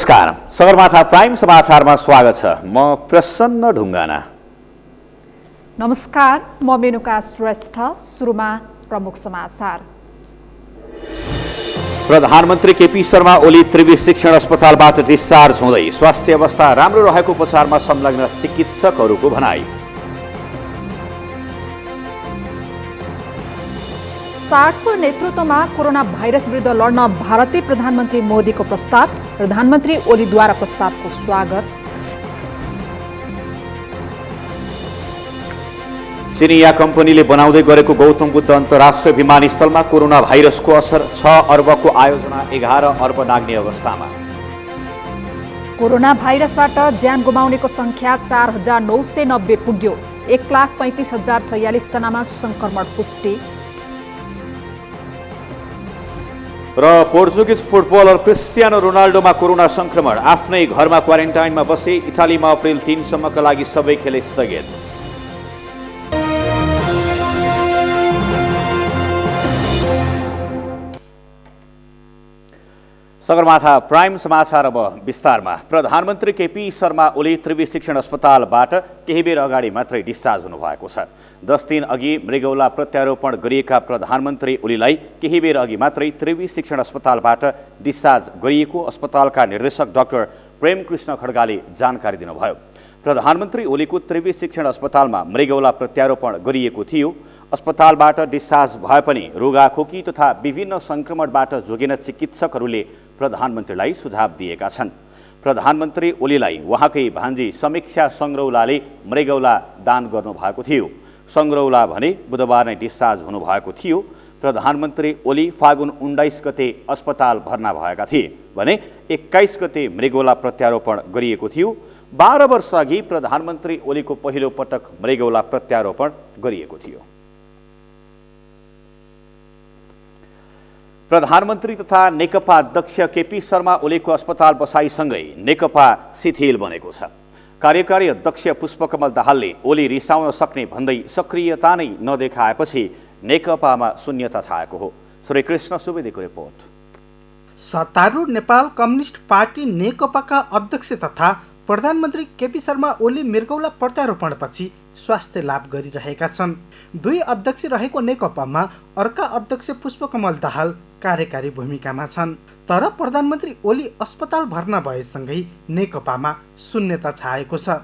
नमस्कार, सगरमाथा प्राइम समाचारमा स्वागत छ। म प्रसन्न ढुङ्गाना। नमस्कार, म मेनुका श्रेष्ठ। सुरुमा प्रमुख समाचार। प्रधानमन्त्री केपी शर्मा ओली त्रिवी शिक्षण अस्पतालबाट डिस्चार्ज हुँदै स्वास्थ्य अवस्था राम्रो रहेको उपचारमा संलग्न चिकित्सकहरूको भनाई। सार्कको नेतृत्वमा कोरोना भाइरस विरुद्ध लड्न भारतीय प्रधानमन्त्री मोदीको प्रस्ताव। प्रधानमन्त्री ओलीद्वारा प्रस्तावको स्वागत। चिनिया कम्पनीले बनाउँदै गरेको गौतम बुद्ध अन्तर्राष्ट्रिय विमानस्थलमा कोरोना भाइरसको असर। 6 अर्बको आयोजना 11 अर्ब नाग्ने अवस्थामा। कोरोना भाइरसबाट ज्यान गुमाउनेको संख्या 4990 पुग्यो। 1,35,046 जनामा संक्रमण पुष्टि। र पोर्चुगिज फुटबलर क्रिस्टियानो रोनाल्डोमा कोरोना संक्रमण। आफ्नै घरमा क्वारेन्टाइनमा बसे। इटालीमा अप्रिल 3 सम्मका लागि सबै खेल स्थगित। सगरमाथा प्राइम समाचार अब विस्तारमा। प्रधानमन्त्री केपी शर्मा ओली त्रिवी शिक्षण अस्पतालबाट केही बेर अगाडि मात्रै डिस्चार्ज हुनुभएको छ। 10 दिन अघि मृगौला प्रत्यारोपण गरिएका प्रधानमन्त्री ओलीलाई केही बेर अघि मात्रै त्रिवी शिक्षण अस्पतालबाट डिस्चार्ज गरिएको अस्पतालका निर्देशक डाक्टर प्रेम कृष्ण खड्गाले जानकारी दिनुभयो। प्रधानमन्त्री ओलीको त्रिवी शिक्षण अस्पतालमा मृगौला प्रत्यारोपण गरिएको थियो। अस्पतालबाट डिस्चार्ज भए पनि रुगाखोकी तथा विभिन्न संक्रमणबाट जोगिन चिकित्सकहरूले प्रधानमन्त्रीलाई सुझाव दिएका छन्। प्रधानमन्त्री ओलीलाई उहाँकै भान्जी समीक्षा सङ्ग्रौलाले मृगौला दान गर्नुभएको थियो। सङ्ग्रौला भने बुधबार नै डिस्चार्ज हुनुभएको थियो। प्रधानमन्त्री ओली फागुन 19 गते अस्पताल भर्ना भएका थिए भने 21 गते मृगौला प्रत्यारोपण गरिएको थियो। 12 वर्ष अघि प्रधानमन्त्री ओलीको पहिलो पटक मृगौला प्रत्यारोपण गरिएको थियो। प्रधानमन्त्री तथा नेकपा अध्यक्ष केपी शर्मा ओलीको अस्पताल बसाइसँगै नेकपा शिथिल बनेको छ। कार्यकारी अध्यक्ष पुष्पकमल दाहालले ओली रिसाउन सक्ने भन्दै सक्रियता नै नदेखाएपछि नेकपामा शून्यता छाएको हो। श्रीकृष्ण सुवेदीको रिपोर्ट। सत्तारूढ नेपाल कम्युनिस्ट पार्टी नेकपाका अध्यक्ष तथा प्रधानमन्त्री केपी शर्मा ओली मृगौला प्रत्यारोपणपछि स्वास्थ्य लाभ गरिरहेका छन्। 2 अध्यक्ष रहेको नेकपामा अर्का अध्यक्ष पुष्पकमल दाहाल कार्यकारी भूमिकामा छन्। तर प्रधानमन्त्री ओली अस्पताल भर्ना भएसँगै नेकपामा शून्यता छाएको छ।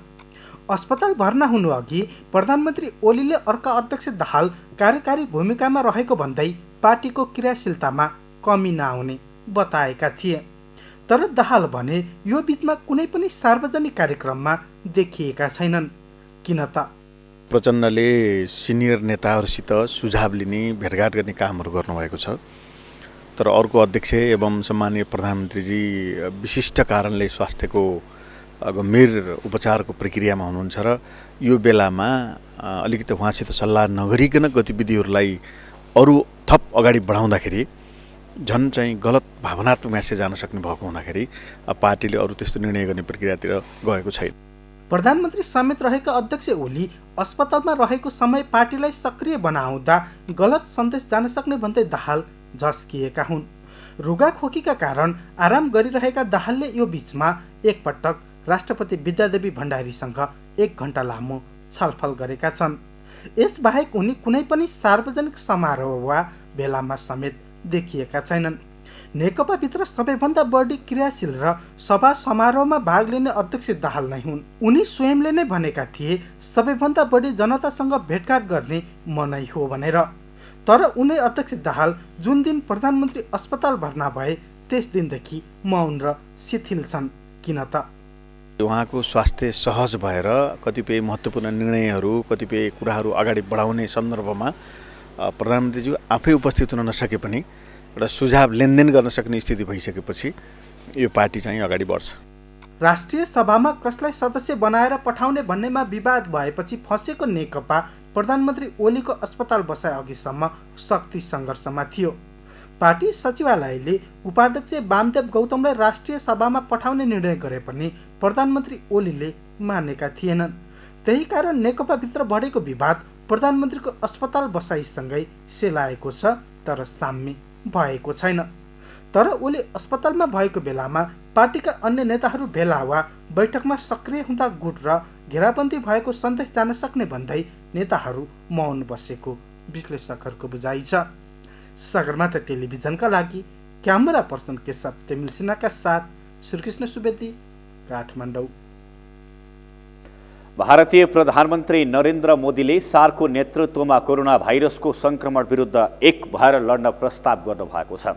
अस्पताल भर्ना हुनु अघि प्रधानमन्त्री ओलीले अर्का अध्यक्ष दाहाल कार्यकारी भूमिकामा रहेको भन्दै पार्टीको क्रियाशीलतामा कमी नआउने बताएका थिए। तर दाहाल भने यो बीचमा कुनै पनि सार्वजनिक कार्यक्रममा देखिएका छैनन्। किन त प्रचण्डले सिनियर नेताहरूसित सुझाव लिने भेटघाट गर्ने कामहरू गर्नुभएको छ। तर अर्को अध्यक्ष एवं सम्माननीय प्रधानमन्त्रीजी विशिष्ट कारणले स्वास्थ्यको गम्भीर उपचारको प्रक्रियामा हुनुहुन्छ र यो बेलामा अलिकति उहाँसित सल्लाह नगरिकन गतिविधिहरूलाई अरू थप अगाडि बढाउँदाखेरि झन् चाहिँ गलत भावनात्मक म्यासेज जान सक्ने भएको हुँदाखेरि पार्टीले अरू त्यस्तो निर्णय गर्ने प्रक्रियातिर गएको छैन। प्रधानमन्त्री समेत रहेका अध्यक्ष ओली अस्पतालमा रहेको समय पार्टीलाई सक्रिय बनाउँदा गलत सन्देश जान सक्ने भन्दै दाहाल झस्किएका हुन्। रुगाखोकीका कारण आराम गरिरहेका दाहालले यो बीचमा एकपटक राष्ट्रपति विद्यादेवी भण्डारीसँग 1 घण्टा लामो छलफल गरेका छन्। यसबाहेक उनी कुनै पनि सार्वजनिक समारोह वा भेलामा समेत देखिएका छैनन्। नेकपाभित्र सबैभन्दा बढी क्रियाशील र सभा समारोहमा भाग लिने अध्यक्ष दाहाल नै हुन्। उनी स्वयंले नै भनेका थिए सबैभन्दा बढी जनतासँग भेटघाट गर्ने मनै हो भनेर। तर उनी अध्यक्ष दाहाल जुन दिन प्रधानमन्त्री अस्पताल भर्ना भए त्यस दिनदेखि मौन र शिथिल छन्। किन त उहाँको स्वास्थ्य सहज भएर कतिपय महत्त्वपूर्ण निर्णयहरू कतिपय कुराहरू अगाडि बढाउने सन्दर्भमा प्रधानमन्त्रीज्यू आफै उपस्थित हुन नसके पनि एउटा सुझाव लेनदेन गर्न सक्ने स्थिति भइसकेपछि यो पार्टी चाहिँ अगाडि बढ्छ। राष्ट्रिय सभामा कसलाई सदस्य बनाएर पठाउने भन्नेमा विवाद भएपछि फँसेको नेकपा प्रधानमन्त्री ओलीको अस्पताल बसाए अघिसम्म शक्ति सङ्घर्षमा थियो। पार्टी सचिवालयले उपाध्यक्ष वामदेव गौतमलाई राष्ट्रिय सभामा पठाउने निर्णय गरे पनि प्रधानमन्त्री ओलीले मानेका थिएनन्। त्यही कारण नेकपाभित्र बढेको विवाद प्रधानमन्त्रीको अस्पताल बसाइसँगै सेलाएको छ, तर साम्य भएको छैन। तर ओली अस्पतालमा भएको बेलामा पार्टीका अन्य नेताहरू भेला वा बैठकमा सक्रिय हुँदा गुट र घेराबन्दी भएको सन्देश जान सक्ने भन्दै नेताहरू मौन बसेको विश्लेषकहरूको बुझाइ छ। सगरमाथा टेलिभिजनका लागि क्यामेरा पर्सन केशव तेमिल सिन्हाका साथ श्रीकृष्ण सुवेदी, काठमाडौँ। भारतीय प्रधानमन्त्री नरेन्द्र मोदीले सार्कको नेतृत्वमा कोरोना भाइरसको संक्रमण विरुद्ध एक भएर लड्न प्रस्ताव गर्नुभएको छ।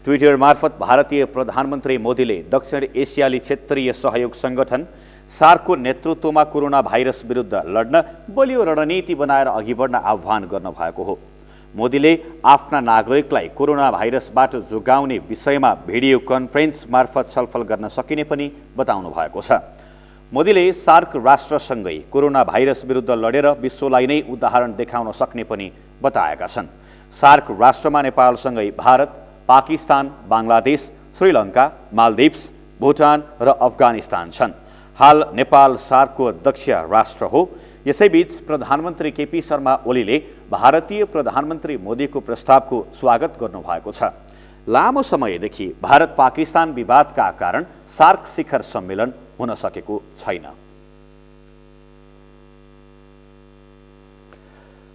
ट्विटर मार्फत भारतीय प्रधानमन्त्री मोदीले दक्षिण एसियाली क्षेत्रीय सहयोग संगठन सार्कको नेतृत्वमा कोरोना भाइरस विरुद्ध लड्न बलियो रणनीति बनाएर अघि बढ्न आह्वान गर्नुभएको हो। मोदीले आफ्ना नागरिकलाई कोरोना भाइरसबाट जोगाउने विषयमा भिडियो कन्फरेन्स मार्फत छलफल गर्न सकिने पनि बताउनु भएको छ। मोदीले सार्क राष्ट्रसँगै कोरोना भाइरस विरुद्ध लडेर विश्वलाई नै उदाहरण देखाउन सक्ने पनि बताएका छन्। सार्क राष्ट्रमा नेपालसँगै भारत, पाकिस्तान, बांग्लादेश, श्रीलङ्का, मालदिप्स, भुटान र अफगानिस्तान छन्। हाल नेपाल सार्कको अध्यक्ष राष्ट्र हो। यसैबीच प्रधानमन्त्री केपी शर्मा ओलीले भारतीय प्रधानमन्त्री मोदीको प्रस्तावको स्वागत गर्नुभएको छ। लामो समयदेखि भारत पाकिस्तान विवादका कारण सार्क शिखर सम्मेलन हुन सकेको छैन।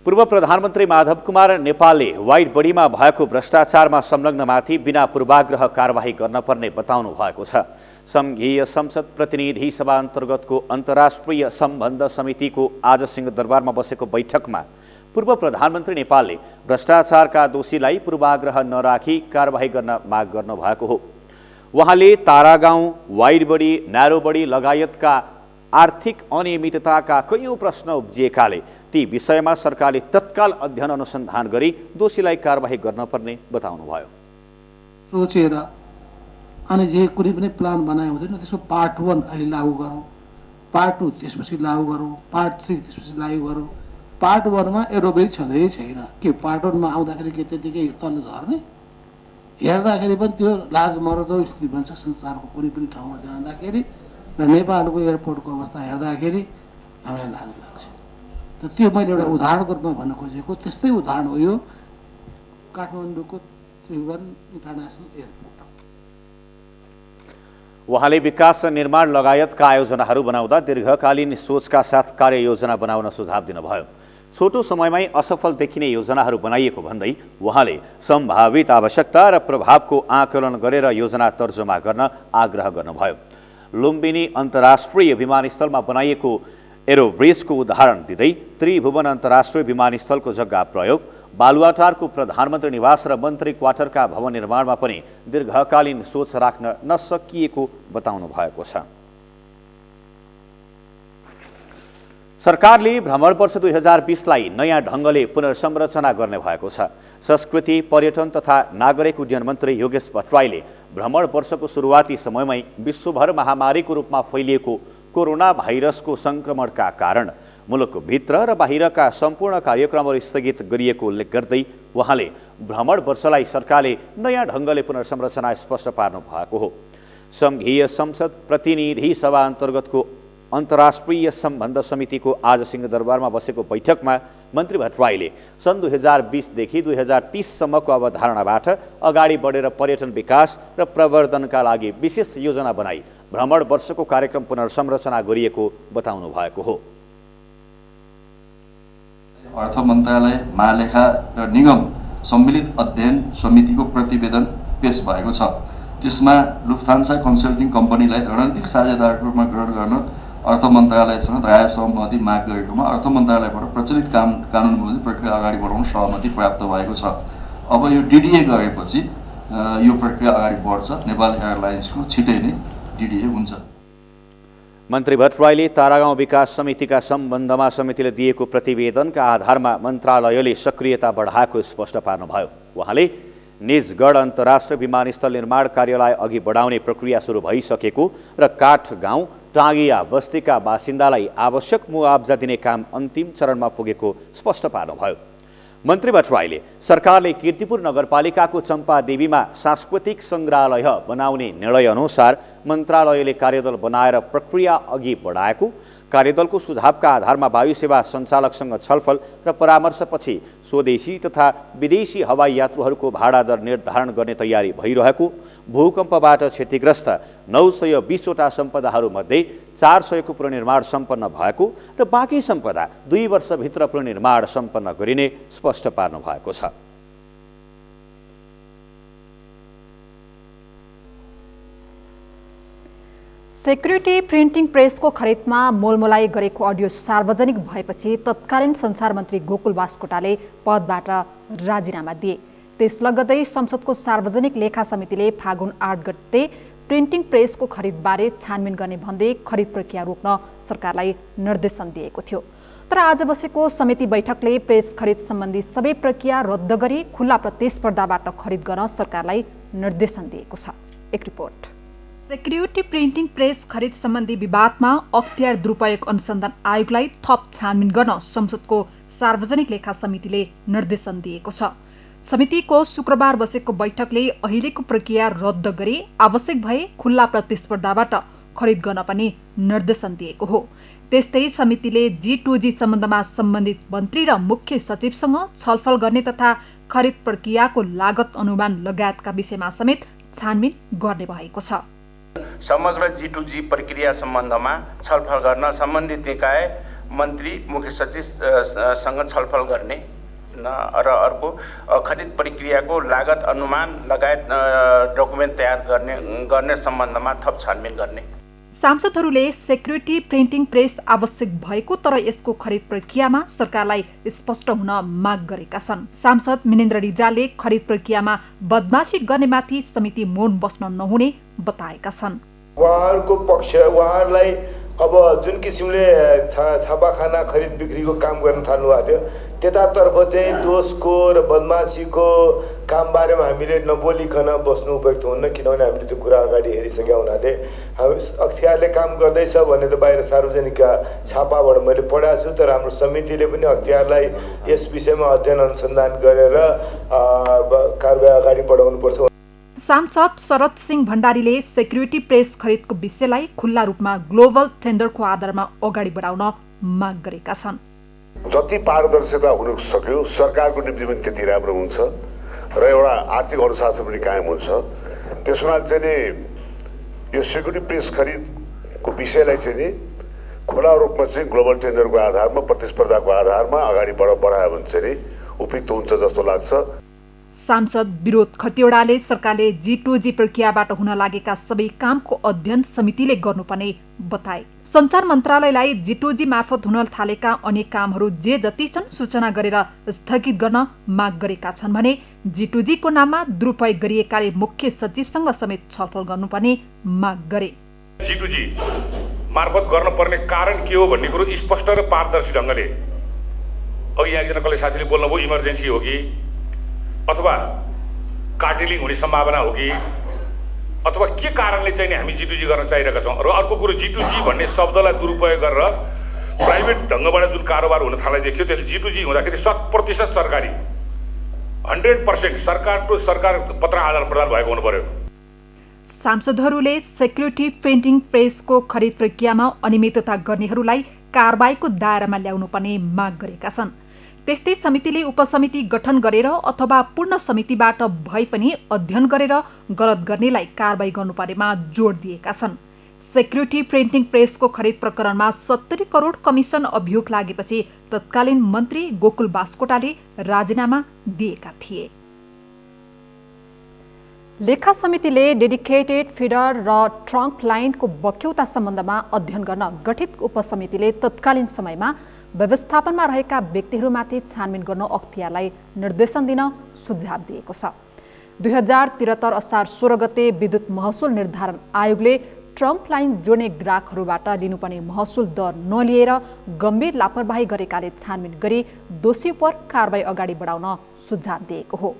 पूर्व प्रधानमन्त्री माधव कुमार नेपालले वाइड बडीमा भएको भ्रष्टाचारमा संलग्नमाथि बिना पूर्वाग्रह कारबाही गर्न पर्ने बताउनु भएको छ। संघीय संसद प्रतिनिधि सभा अन्तर्गतको अन्तर्राष्ट्रिय सम्बन्ध समितिको आज सिंहदरबारमा बसेको बैठकमा पूर्व प्रधानमन्त्री नेपालले भ्रष्टाचारका दोषीलाई पूर्वाग्रह नराखी कारबाही गर्न माग गर्नुभएको हो। उहाँले तारागाउँ, वाइड बडी, न्यारो बडी लगायतका आर्थिक अनियमितताका कैयौं प्रश्न उब्जिएकाले ती विषयमा सरकारले तत्काल अध्ययन अनुसन्धान गरी दोषीलाई कारबाही गर्न पर्ने बताउनुभयो। सोचेर अनि जे कुनै पनि प्लान बनाए हुँदैन, त्यसको पार्ट 1 अहिले लागू गरौँ, पार्ट 2 त्यसपछि लागू गरौँ, पार्ट 3 त्यसपछि लागू गरौँ। पार्ट 1 मा एरोबेरी छँदै छैन के पार्ट 1 मा आउँदाखेरि के त्यतिकै तल्लो झर्ने? हेर्दाखेरि पनि त्यो लाज मर्दो स्थिति बन्छ संसारको कुनै पनि ठाउँमा जाँदाखेरि र नेपालको एयरपोर्टको अवस्था हेर्दाखेरि हामीलाई लाज लाग्छ। त त्यो मैले एउटा उदाहरणको रूपमा भन्न खोजेको त्यस्तै उदाहरण हो यो काठमाडौँको त्रिभुवन इन्टरनेसनल एयरपोर्ट। उहाँले विकास र निर्माण लगायतका आयोजनाहरू बनाउँदा दीर्घकालीन सोचका साथ कार्ययोजना बनाउन सुझाव दिनुभयो। छोटो समयमै असफल देखिने योजनाहरू बनाइएको भन्दै उहाँले सम्भावित आवश्यकता र प्रभावको आकलन गरेर योजना तर्जुमा गर्न आग्रह गर्नुभयो। लुम्बिनी अन्तर्राष्ट्रिय विमानस्थलमा बनाइएको एरोब्रिजको उदाहरण दिँदै त्रिभुवन अन्तर्राष्ट्रिय विमानस्थलको जग्गा प्रयोग, बालुवाटारको प्रधानमन्त्री निवास र मन्त्री क्वार्टरका भवन निर्माणमा पनि दीर्घकालीन सोच राख्न नसकिएको बताउनु भएको छ। सरकारले भ्रमण वर्ष 2020लाई नयाँ ढङ्गले पुनर्संरचना गर्ने भएको छ। संस्कृति, पर्यटन तथा नागरिक उड्डयन मन्त्री योगेश भट्टराईले भ्रमण वर्षको सुरुवाती समयमै विश्वभर महामारीको रूपमा फैलिएको कोरोना भाइरसको संक्रमणका कारण मुलुकभित्र र बाहिरका सम्पूर्ण कार्यक्रमहरू स्थगित गरिएको उल्लेख गर्दै उहाँले भ्रमण वर्षलाई सरकारले नयाँ ढङ्गले पुनर्संरचना स्पष्ट पार्नु भएको हो। संघीय संसद प्रतिनिधि सभा अन्तर्गतको अन्तर्राष्ट्रिय सम्बन्ध समितिको आज सिंहदरबारमा बसेको बैठकमा मन्त्री भट्टराईले सन् 2020 देखि 2030 सम्मको अवधारणाबाट अगाडि बढेर पर्यटन विकास र प्रवर्धनका लागि विशेष योजना बनाई भ्रमण वर्षको कार्यक्रम पुनर्संरचना गरिएको बताउनु भएको हो। अर्थ मन्त्रालय, महालेखा र निगम सम्मिलित अध्ययन समितिको प्रतिवेदन पेश भएको छ। त्यसमा लुफ्थान्सा कन्सल्टिङ कम्पनीलाई रणनीतिक साझेदारको रूपमा ग्रहण गर्न अर्थ मन्त्रालयसँग राय सहमति माग गरेकोमा अर्थ मन्त्रालयबाट प्रचलित कानुन बमोजिम प्रक्रिया अगाडि बढाउन सहमति प्राप्त भएको छ। अब यो डिडिए गरेपछि यो प्रक्रिया अगाडि बढ्छ। नेपाल एयरलाइन्सको छिटै नै डिडिए हुन्छ। मन्त्री भट्टराईले तारागाउँ विकास समितिका सम्बन्धमा समितिले दिएको प्रतिवेदनका आधारमा मन्त्रालयले सक्रियता बढाएको स्पष्ट पार्नुभयो। उहाँले निजगढ अन्तर्राष्ट्रिय विमानस्थल निर्माण कार्यलाई अघि बढाउने प्रक्रिया सुरु भइसकेको र काठगाउँ, टाँगिया बस्तीका बासिन्दालाई आवश्यक मुआब्जा दिने काम अन्तिम चरणमा पुगेको स्पष्ट पार्नुभयो। मन्त्री भट्टराईले सरकारले कीर्तिपुर नगरपालिकाको चम्पादेवीमा सांस्कृतिक सङ्ग्रहालय बनाउने निर्णय अनुसार मन्त्रालयले कार्यदल बनाएर प्रक्रिया अघि बढाएको, कार्यदलको सुझावका आधारमा वायु सेवा सञ्चालकसँग छलफल र परामर्शपछि स्वदेशी तथा विदेशी हवाई यात्रुहरूको भाडा दर निर्धारण गर्ने तयारी भइरहेको, भूकम्पबाट क्षतिग्रस्त 920वटा सम्पदाहरूमध्ये 400को पुनर्निर्माण सम्पन्न भएको र बाँकी सम्पदा 2 वर्षभित्र पुनर्निर्माण सम्पन्न गरिने स्पष्ट पार्नु भएको छ। सेक्युरिटी प्रिन्टिङ प्रेसको खरिदमा मोलमोलाई गरेको अडियो सार्वजनिक भएपछि तत्कालीन सञ्चार मन्त्री गोकुल बास्कोटाले पदबाट राजीनामा दिए। त्यस लगत्तै संसदको सार्वजनिक लेखा समितिले फागुन 8 गते प्रिन्टिङ प्रेसको खरिदबारे छानबिन गर्ने भन्दै खरिद प्रक्रिया रोक्न सरकारलाई निर्देशन दिएको थियो। तर आज बसेको समिति बैठकले प्रेस खरिद सम्बन्धी सबै प्रक्रिया रद्द गरी खुल्ला प्रतिस्पर्धाबाट खरिद गर्न सरकारलाई निर्देशन दिएको छ। एक रिपोर्ट। सेक्युरिटी प्रिन्टिङ प्रेस खरिद सम्बन्धी विवादमा अख्तियार दुरुपयोग अनुसन्धान आयोगलाई थप छानबिन गर्न संसदको सार्वजनिक लेखा समितिले निर्देशन दिएको छ। समितिको शुक्रबार बसेको बैठकले अहिलेको प्रक्रिया रद्द गरी आवश्यक भए खुल्ला प्रतिस्पर्धाबाट खरिद गर्न पनि निर्देशन दिएको हो। त्यस्तै समितिले G2G सम्बन्धमा सम्बन्धित मन्त्री र मुख्य सचिवसँग छलफल गर्ने तथा खरिद प्रक्रियाको लागत अनुमान लगायतका विषयमा समेत छानबिन गर्ने भएको छ। समग्र G2G प्रक्रिया सम्बन्धमा छलफल गर्न सम्बन्धित निकाय मन्त्री मुख्य सचिवसँग छलफल गर्ने र अर्को खरिद प्रक्रियाको लागत अनुमान लगायत डकुमेन्ट तयार गर्ने सम्बन्धमा थप छानबिन गर्ने। सांसदहरूले सेक्युरिटी प्रिन्टिङ प्रेस आवश्यक भएको तर यसको खरिद प्रक्रियामा सरकारलाई स्पष्ट हुन माग गरेका छन्। सांसद मिनेन्द्र रिजालले खरिद प्रक्रियामा बदमाशी गर्नेमाथि समिति मौन बस्न नहुने बताएका छन्। उहाँहरूको पक्ष उहाँहरूलाई अब जुन किसिमले छापाखाना खरिद बिक्रीको काम गर्न थाल्नु भएको थियो त्यतातर्फ चाहिँ दोषको र बदमाशीको काम बारेमा हामीले नबोलिकन बस्नु उपयुक्त हुन्न, किनभने हामीले त्यो कुरा अगाडि हेरिसकेका हुनाले हामी अख्तियारले काम गर्दैछ भने त बाहिर सार्वजनिक छापाबाट मैले पढाएको छु, तर हाम्रो समितिले पनि अख्तियारलाई यस विषयमा अध्ययन अनुसन्धान गरेर कारबाही अगाडि बढाउनुपर्छ। सांसद शरद सिंह भण्डारीले सेक्युरिटी प्रेस खरिदको विषयलाई खुल्ला रूपमा ग्लोबल टेन्डरको आधारमा अगाडि बढाउन माग गरेका छन्। जति पारदर्शिता हुन सक्यो सरकारको निम्ति पनि त्यति राम्रो हुन्छ र एउटा आर्थिक अनुशासन पनि कायम हुन्छ। त्यसमा चाहिँ नि यो सेक्युरिटी प्रेस खरिदको विषयलाई चाहिँ नि खुला रूपमा चाहिँ ग्लोबल टेन्डरको आधारमा प्रतिस्पर्धाको आधारमा अगाडि बढायो भने चाहिँ नि उपयुक्त हुन्छ जस्तो लाग्छ। सांसद विरोध खतिवड़ाले सरकारले G2G प्रक्रियाबाट हुन लागेका सबै कामको अध्ययन समितिले गर्नुपर्ने बताए। सञ्चार मन्त्रालयलाई G2G मार्फत हुन थालेका अनेक कामहरू जे जति छन् सूचना गरेर स्थगित गर्न माग गरेका छन् भने G2G को नाममा दुरुपयोग गरिएकाले मुख्य सचिवसँग समेत छलफल गर्नुपर्ने माग गरे। G2G मार्फत गर्नुपर्ने कारण के हो भन्ने कुरो स्पष्ट र पारदर्शी ढङ्गले, अघि यहाँ एकजना कसले साथीले बोल्नुभयो इमर्जेन्सी हो कि अथवा कार्टेलिङ हुने सम्भावना हो कि अथवा के कारणले चाहिँ हामी G2G गर्न चाहिरहेका छौँ। र अर्को कुरो G2G भन्ने शब्दलाई दुरुपयोग गरेर प्राइभेट ढङ्गबाट जुन कारोबार हुन थाले देखियो त्यसले G2G हुँदाखेरि 100% सरकारी 100% सरकार टु सरकार पत्र आदान प्रदान भएको हुनु पर्यो। सांसदहरूले सेक्युरिटी प्रिन्टिङ प्रेसको खरिद प्रक्रियामा अनियमितता गर्नेहरूलाई कारबाहीको दायरामा ल्याउनुपर्ने माग गरेका छन्। त्यस्तै समितिले उपसमिति गठन गरेर अथवा पूर्ण समितिबाट भए पनि अध्ययन गरेर गलत गर्नेलाई कारबाही गर्नुपर्नेमा जोड दिएका छन्। सेक्युरिटी प्रिन्टिङ प्रेसको खरिद प्रकरणमा 70 करोड कमिसन अभियोग लागेपछि तत्कालीन मन्त्री गोकुल बास्कोटाले राजीनामा दिएका थिए। लेखा समितिले डेडिकेटेड फिडर र ट्रङ्क लाइनको बक्यौता सम्बन्धमा अध्ययन गर्न गठित उपसमितिले तत्कालीन समयमा व्यवस्थापनमा रहेका व्यक्तिहरूमाथि छानबिन गर्न अख्तियारलाई निर्देशन दिन सुझाव दिएको छ। 2073 असार 16 गते विद्युत महसुल निर्धारण आयोगले ट्रङ्क लाइन जोड्ने ग्राहकहरूबाट लिनुपर्ने महसुल दर नलिएर गम्भीर लापरवाही गरेकाले छानबिन गरी दोषी पर कारबाही अगाडि बढाउन सुझाव दिएको हो।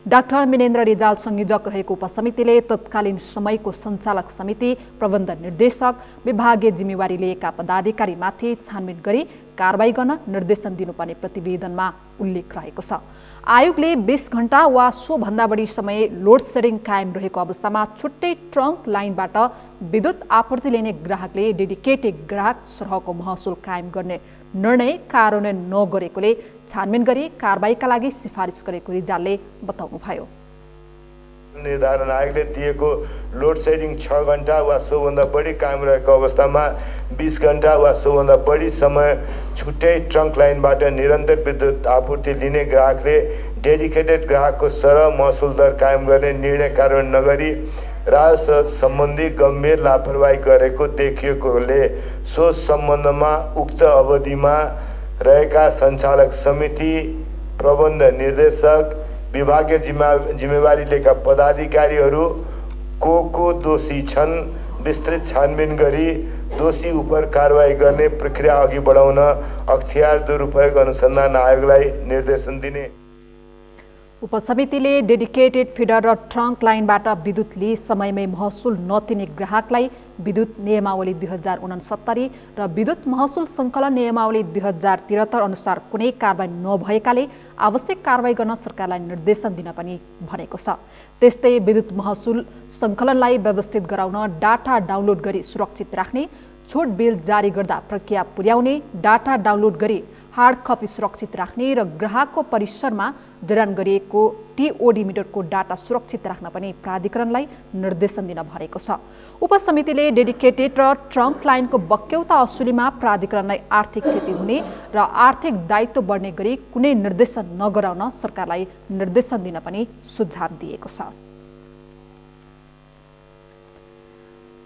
डाक्टर मिनेन्द्र रिजाल संयोजक रहेको उपसमितिले तत्कालीन समयको सञ्चालक समिति, प्रबन्ध निर्देशक, विभागीय जिम्मेवारी लिएका पदाधिकारीमाथि छानबिन गरी कारबाही गर्न निर्देशन दिनुपर्ने प्रतिवेदनमा उल्लेख रहेको छ। आयोगले 20 घण्टा वा सोभन्दा बढी समय लोड सेडिङ कायम रहेको अवस्थामा छुट्टै ट्रङ्क लाइनबाट विद्युत आपूर्ति लिने ग्राहकले डेडिकेटेड ग्राहक सरहको महसुल कायम गर्ने निर्णय कार्यान्वयन नगरेकोले छानबिन गरी कारबाहीका लागि सिफारिस गरेको रिजालले बताउनुभयो। निर्धारण आयोगले दिएको लोड सेडिङ 6 घण्टा वा सोभन्दा बढी कायम रहेको अवस्थामा 20 घण्टा वा सोभन्दा बढी समय छुट्टै ट्रङ्क लाइनबाट निरन्तर विद्युत आपूर्ति लिने ग्राहकले डेडिकेटेड ग्राहकको सरह महसुल दर कायम गर्ने निर्णय कार्यान्वयन नगरी राजस्व सम्बन्धी गम्भीर लापरवाही गरेको देखिएकोले सो सम्बन्धमा उक्त अवधिमा रहेका सञ्चालक समिति, प्रबन्ध निर्देशक, विभागीय जिम्मेवारी लिएका पदाधिकारीहरू को दोषी छन् विस्तृत छानबिन गरी दोषी उपर कारबाही गर्ने प्रक्रिया अघि बढाउन अख्तियार दुरुपयोग अनुसन्धान आयोगलाई निर्देशन दिने। उपसमितिले डेडिकेटेड फिडर र ट्रङ्क लाइनबाट विद्युत लिई समयमै महसुल नतिर्ने ग्राहकलाई विद्युत नियमावली 2069 र विद्युत महसुल सङ्कलन नियमावली 2073 अनुसार कुनै कारबाही नभएकाले आवश्यक कारबाही गर्न सरकारलाई निर्देशन दिन पनि भनेको छ। त्यस्तै विद्युत महसुल सङ्कलनलाई व्यवस्थित गराउन डाटा डाउनलोड गरी सुरक्षित राख्ने, छुट बिल जारी गर्दा प्रक्रिया पुर्याउने, डाटा डाउनलोड गरी हार्ड कपी सुरक्षित राख्ने र ग्राहकको परिसरमा जडान गरिएको टिओडी मिटरको डाटा सुरक्षित राख्न पनि प्राधिकरणलाई निर्देशन दिन भनेको छ। उपसमितिले डेडिकेटेड र ट्रङ्क लाइनको बक्यौता असुलीमा प्राधिकरणलाई आर्थिक क्षति हुने र आर्थिक दायित्व बढ्ने गरी कुनै निर्देशन नगराउन सरकारलाई निर्देशन दिन पनि सुझाव दिएको छ।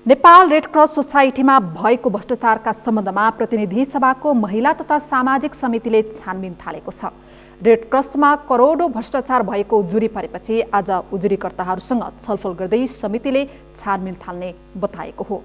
नेपाल रेड क्रस सोसाइटीमा भएको भ्रष्टाचारका सम्बन्धमा प्रतिनिधि सभाको महिला तथा सामाजिक समितिले छानबिन थालेको छ। रेड क्रसमा करोडौं भ्रष्टाचार भएको उजुरी परेपछि आज उजुरीकर्ताहरूसँग छलफल गर्दै समितिले छानबिन थाल्ने बताएको हो।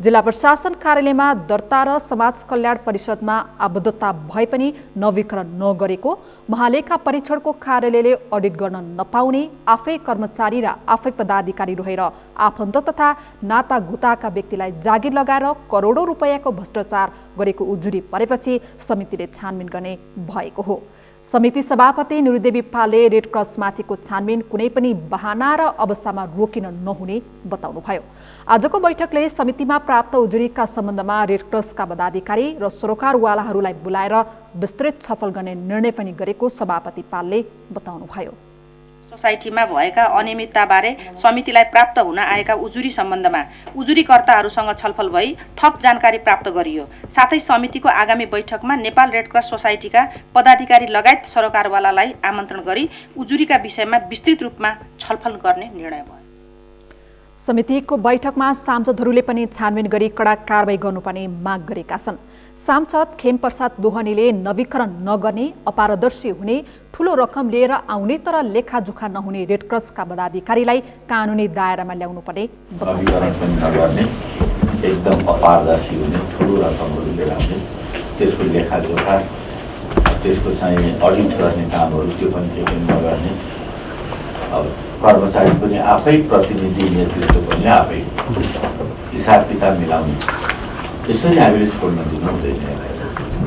जिल्ला प्रशासन कार्यालयमा दर्ता र समाज कल्याण परिषदमा आबद्धता भए पनि नवीकरण नगरेको, महालेखा परीक्षणको कार्यालयले अडिट गर्न नपाउने, आफै कर्मचारी र आफै पदाधिकारी रहेर आफन्त तथा नातागोताका व्यक्तिलाई जागिर लगाएर करोडौं रुपैयाँको भ्रष्टाचार गरेको उजुरी परेपछि समितिले छानबिन गर्ने भएको हो। समिति सभापति निरुदेवी पालले रेड क्रसमाथिको छानबिन कुनै पनि बहाना र अवस्थामा रोकिन नहुने बताउनुभयो। आजको बैठकले समितिमा प्राप्त उजुरीका सम्बन्धमा रेड क्रसका पदाधिकारी र सरोकारवालाहरूलाई बोलाएर विस्तृत छलफल गर्ने निर्णय पनि गरेको सभापति पालले बताउनुभयो। सोसाइटीमा भएका अनियमितताबारे समितिलाई प्राप्त हुन आएका उजुरी सम्बन्धमा उजुरीकर्ताहरूसँग छलफल भई थप जानकारी प्राप्त गरियो। साथै समितिको आगामी बैठकमा नेपाल रेड क्रस सोसाइटीका पदाधिकारी लगायत सरोकारवालालाई आमन्त्रण गरी उजुरीका विषयमा विस्तृत रूपमा छलफल गर्ने निर्णय भयो। समितिको बैठकमा सांसदहरूले पनि छानबिन गरी कडा कारबाही गर्नुपर्ने माग गरेका छन्। सांसद खेमप्रसाद दोहनीले नवीकरण नगर्ने, अपारदर्शी हुने, ठूलो रकम लिएर आउने तर लेखाजोखा नहुने रेड क्रसका पदाधिकारीलाई कानुनी दायरामा ल्याउनुपर्ने नवीकरण पनि नगर्ने, एकदम अपारदर्शी हुने, ठूलो रकमहरू लिएर आउने, त्यसको लेखाजोखा, त्यसको चाहिँ अडिट गर्ने कामहरू त्यो पनि केही पनि नगर्ने, अब कर्मचारी पनि आफै प्रतिनिधि नेतृत्व पनि आफै हिसाब किताब मिलाउने, त्यसरी हामीले छोड्न दिनु हुँदैन।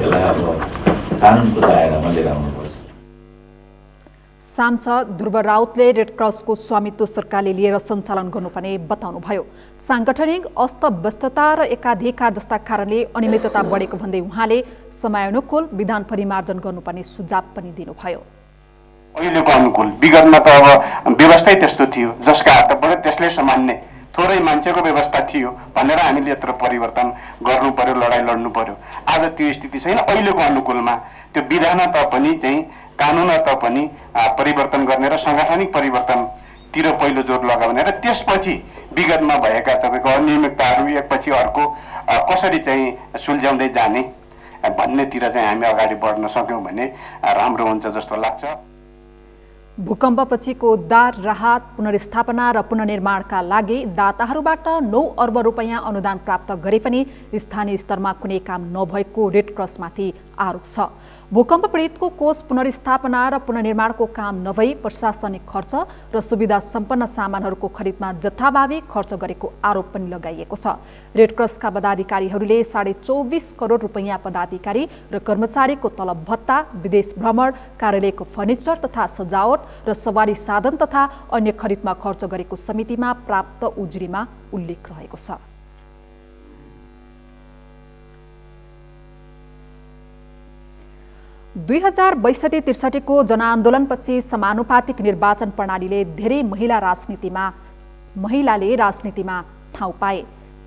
यसलाई अब कानुनको दायरामा लिएर आउनुपर्छ। सांसद ध्रुव राउतले रेड क्रसको स्वामित्व सरकारले लिएर सञ्चालन गर्नुपर्ने बताउनुभयो। साङ्गठनिक अस्तव्यस्तता र एकाधिकार जस्ता कारणले अनियमितता बढेको भन्दै उहाँले समयानुकूल विधान परिमार्जन गर्नुपर्ने सुझाव पनि दिनुभयो। अहिलेको अनुकूल, विगतमा त अब व्यवस्थै त्यस्तो थियो, जसका हातबाट त्यसले सम्हाल्ने थोरै मान्छेको व्यवस्था थियो भनेर हामीले यत्र परिवर्तन गर्नु पर्यो, लडाइँ लड्नु पर्यो। आज त्यो स्थिति छैन। अहिलेको अनुकूलमा त्यो विधान पनि चाहिँ कानुन पनि परिवर्तन गर्ने र साङ्गठनिक परिवर्तनतिर पहिलो जोड लगाउने र त्यसपछि विगतमा भएका तपाईँको अनियमितताहरू एकपछि अर्को कसरी चाहिँ सुल्झाउँदै जाने भन्नेतिर चाहिँ हामी अगाडि बढ्न सक्यौँ भने राम्रो हुन्छ जस्तो लाग्छ। भूकम्पपछिको उद्धार, राहत, पुनर्स्थापना र पुनर्निर्माणका लागि दाताहरूबाट 9 अर्ब रुपैयाँ अनुदान प्राप्त गरे पनि स्थानीय स्तरमा कुनै काम नभएको रेड क्रसमाथि आरोप छ। भूकम्प पीडितको कोष पुनर्स्थापना र पुनर्निर्माणको काम नभई प्रशासनिक खर्च र सुविधा सम्पन्न सामानहरूको खरिदमा जथाभावी खर्च गरेको आरोप पनि लगाइएको छ। रेडक्रसका पदाधिकारीहरूले 24.5 करोड रुपैयाँ पदाधिकारी र कर्मचारीको तलब भत्ता, विदेश भ्रमण, कार्यालयको फर्निचर तथा सजावट र सवारी साधन तथा अन्य खरिदमा खर्च गरेको समितिमा प्राप्त उजुरीमा उल्लेख रहेको छ। दुई 2062-63 को जनआन्दोलनपछि समानुपातिक निर्वाचन प्रणालीले धेरै महिलाले राजनीतिमा ठाउँ पाए।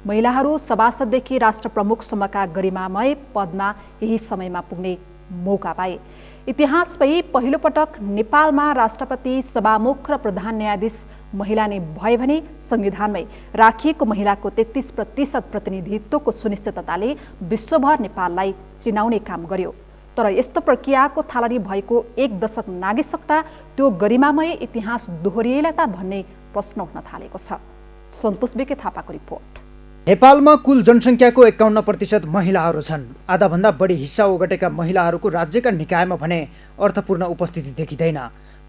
महिलाहरू सभासददेखि राष्ट्र प्रमुखसम्मका गरिमामय पदमा यही समयमा पुग्ने मौका पाए। इतिहासमै पहिलो पटक नेपालमा राष्ट्रपति, सभामुख र प्रधान न्यायाधीश महिला नै भए भने संविधानमै राखिएको महिलाको 33% प्रतिनिधित्वको सुनिश्चितताले विश्वभर नेपाललाई चिनाउने काम गर्यो। तर यस्तो प्रक्रियाको थालनी भएको 1 दशक नागिसक्दा त्यो गरिमामय इतिहास दोहोरिएला त भन्ने प्रश्न उठ्न थालेको छ। सन्तोष बेके थापाको रिपोर्ट। नेपालमा कुल जनसङ्ख्याको 51% महिलाहरू छन्। आधाभन्दा बढी हिस्सा ओगटेका महिलाहरूको राज्यका निकायमा भने अर्थपूर्ण उपस्थिति देखिँदैन।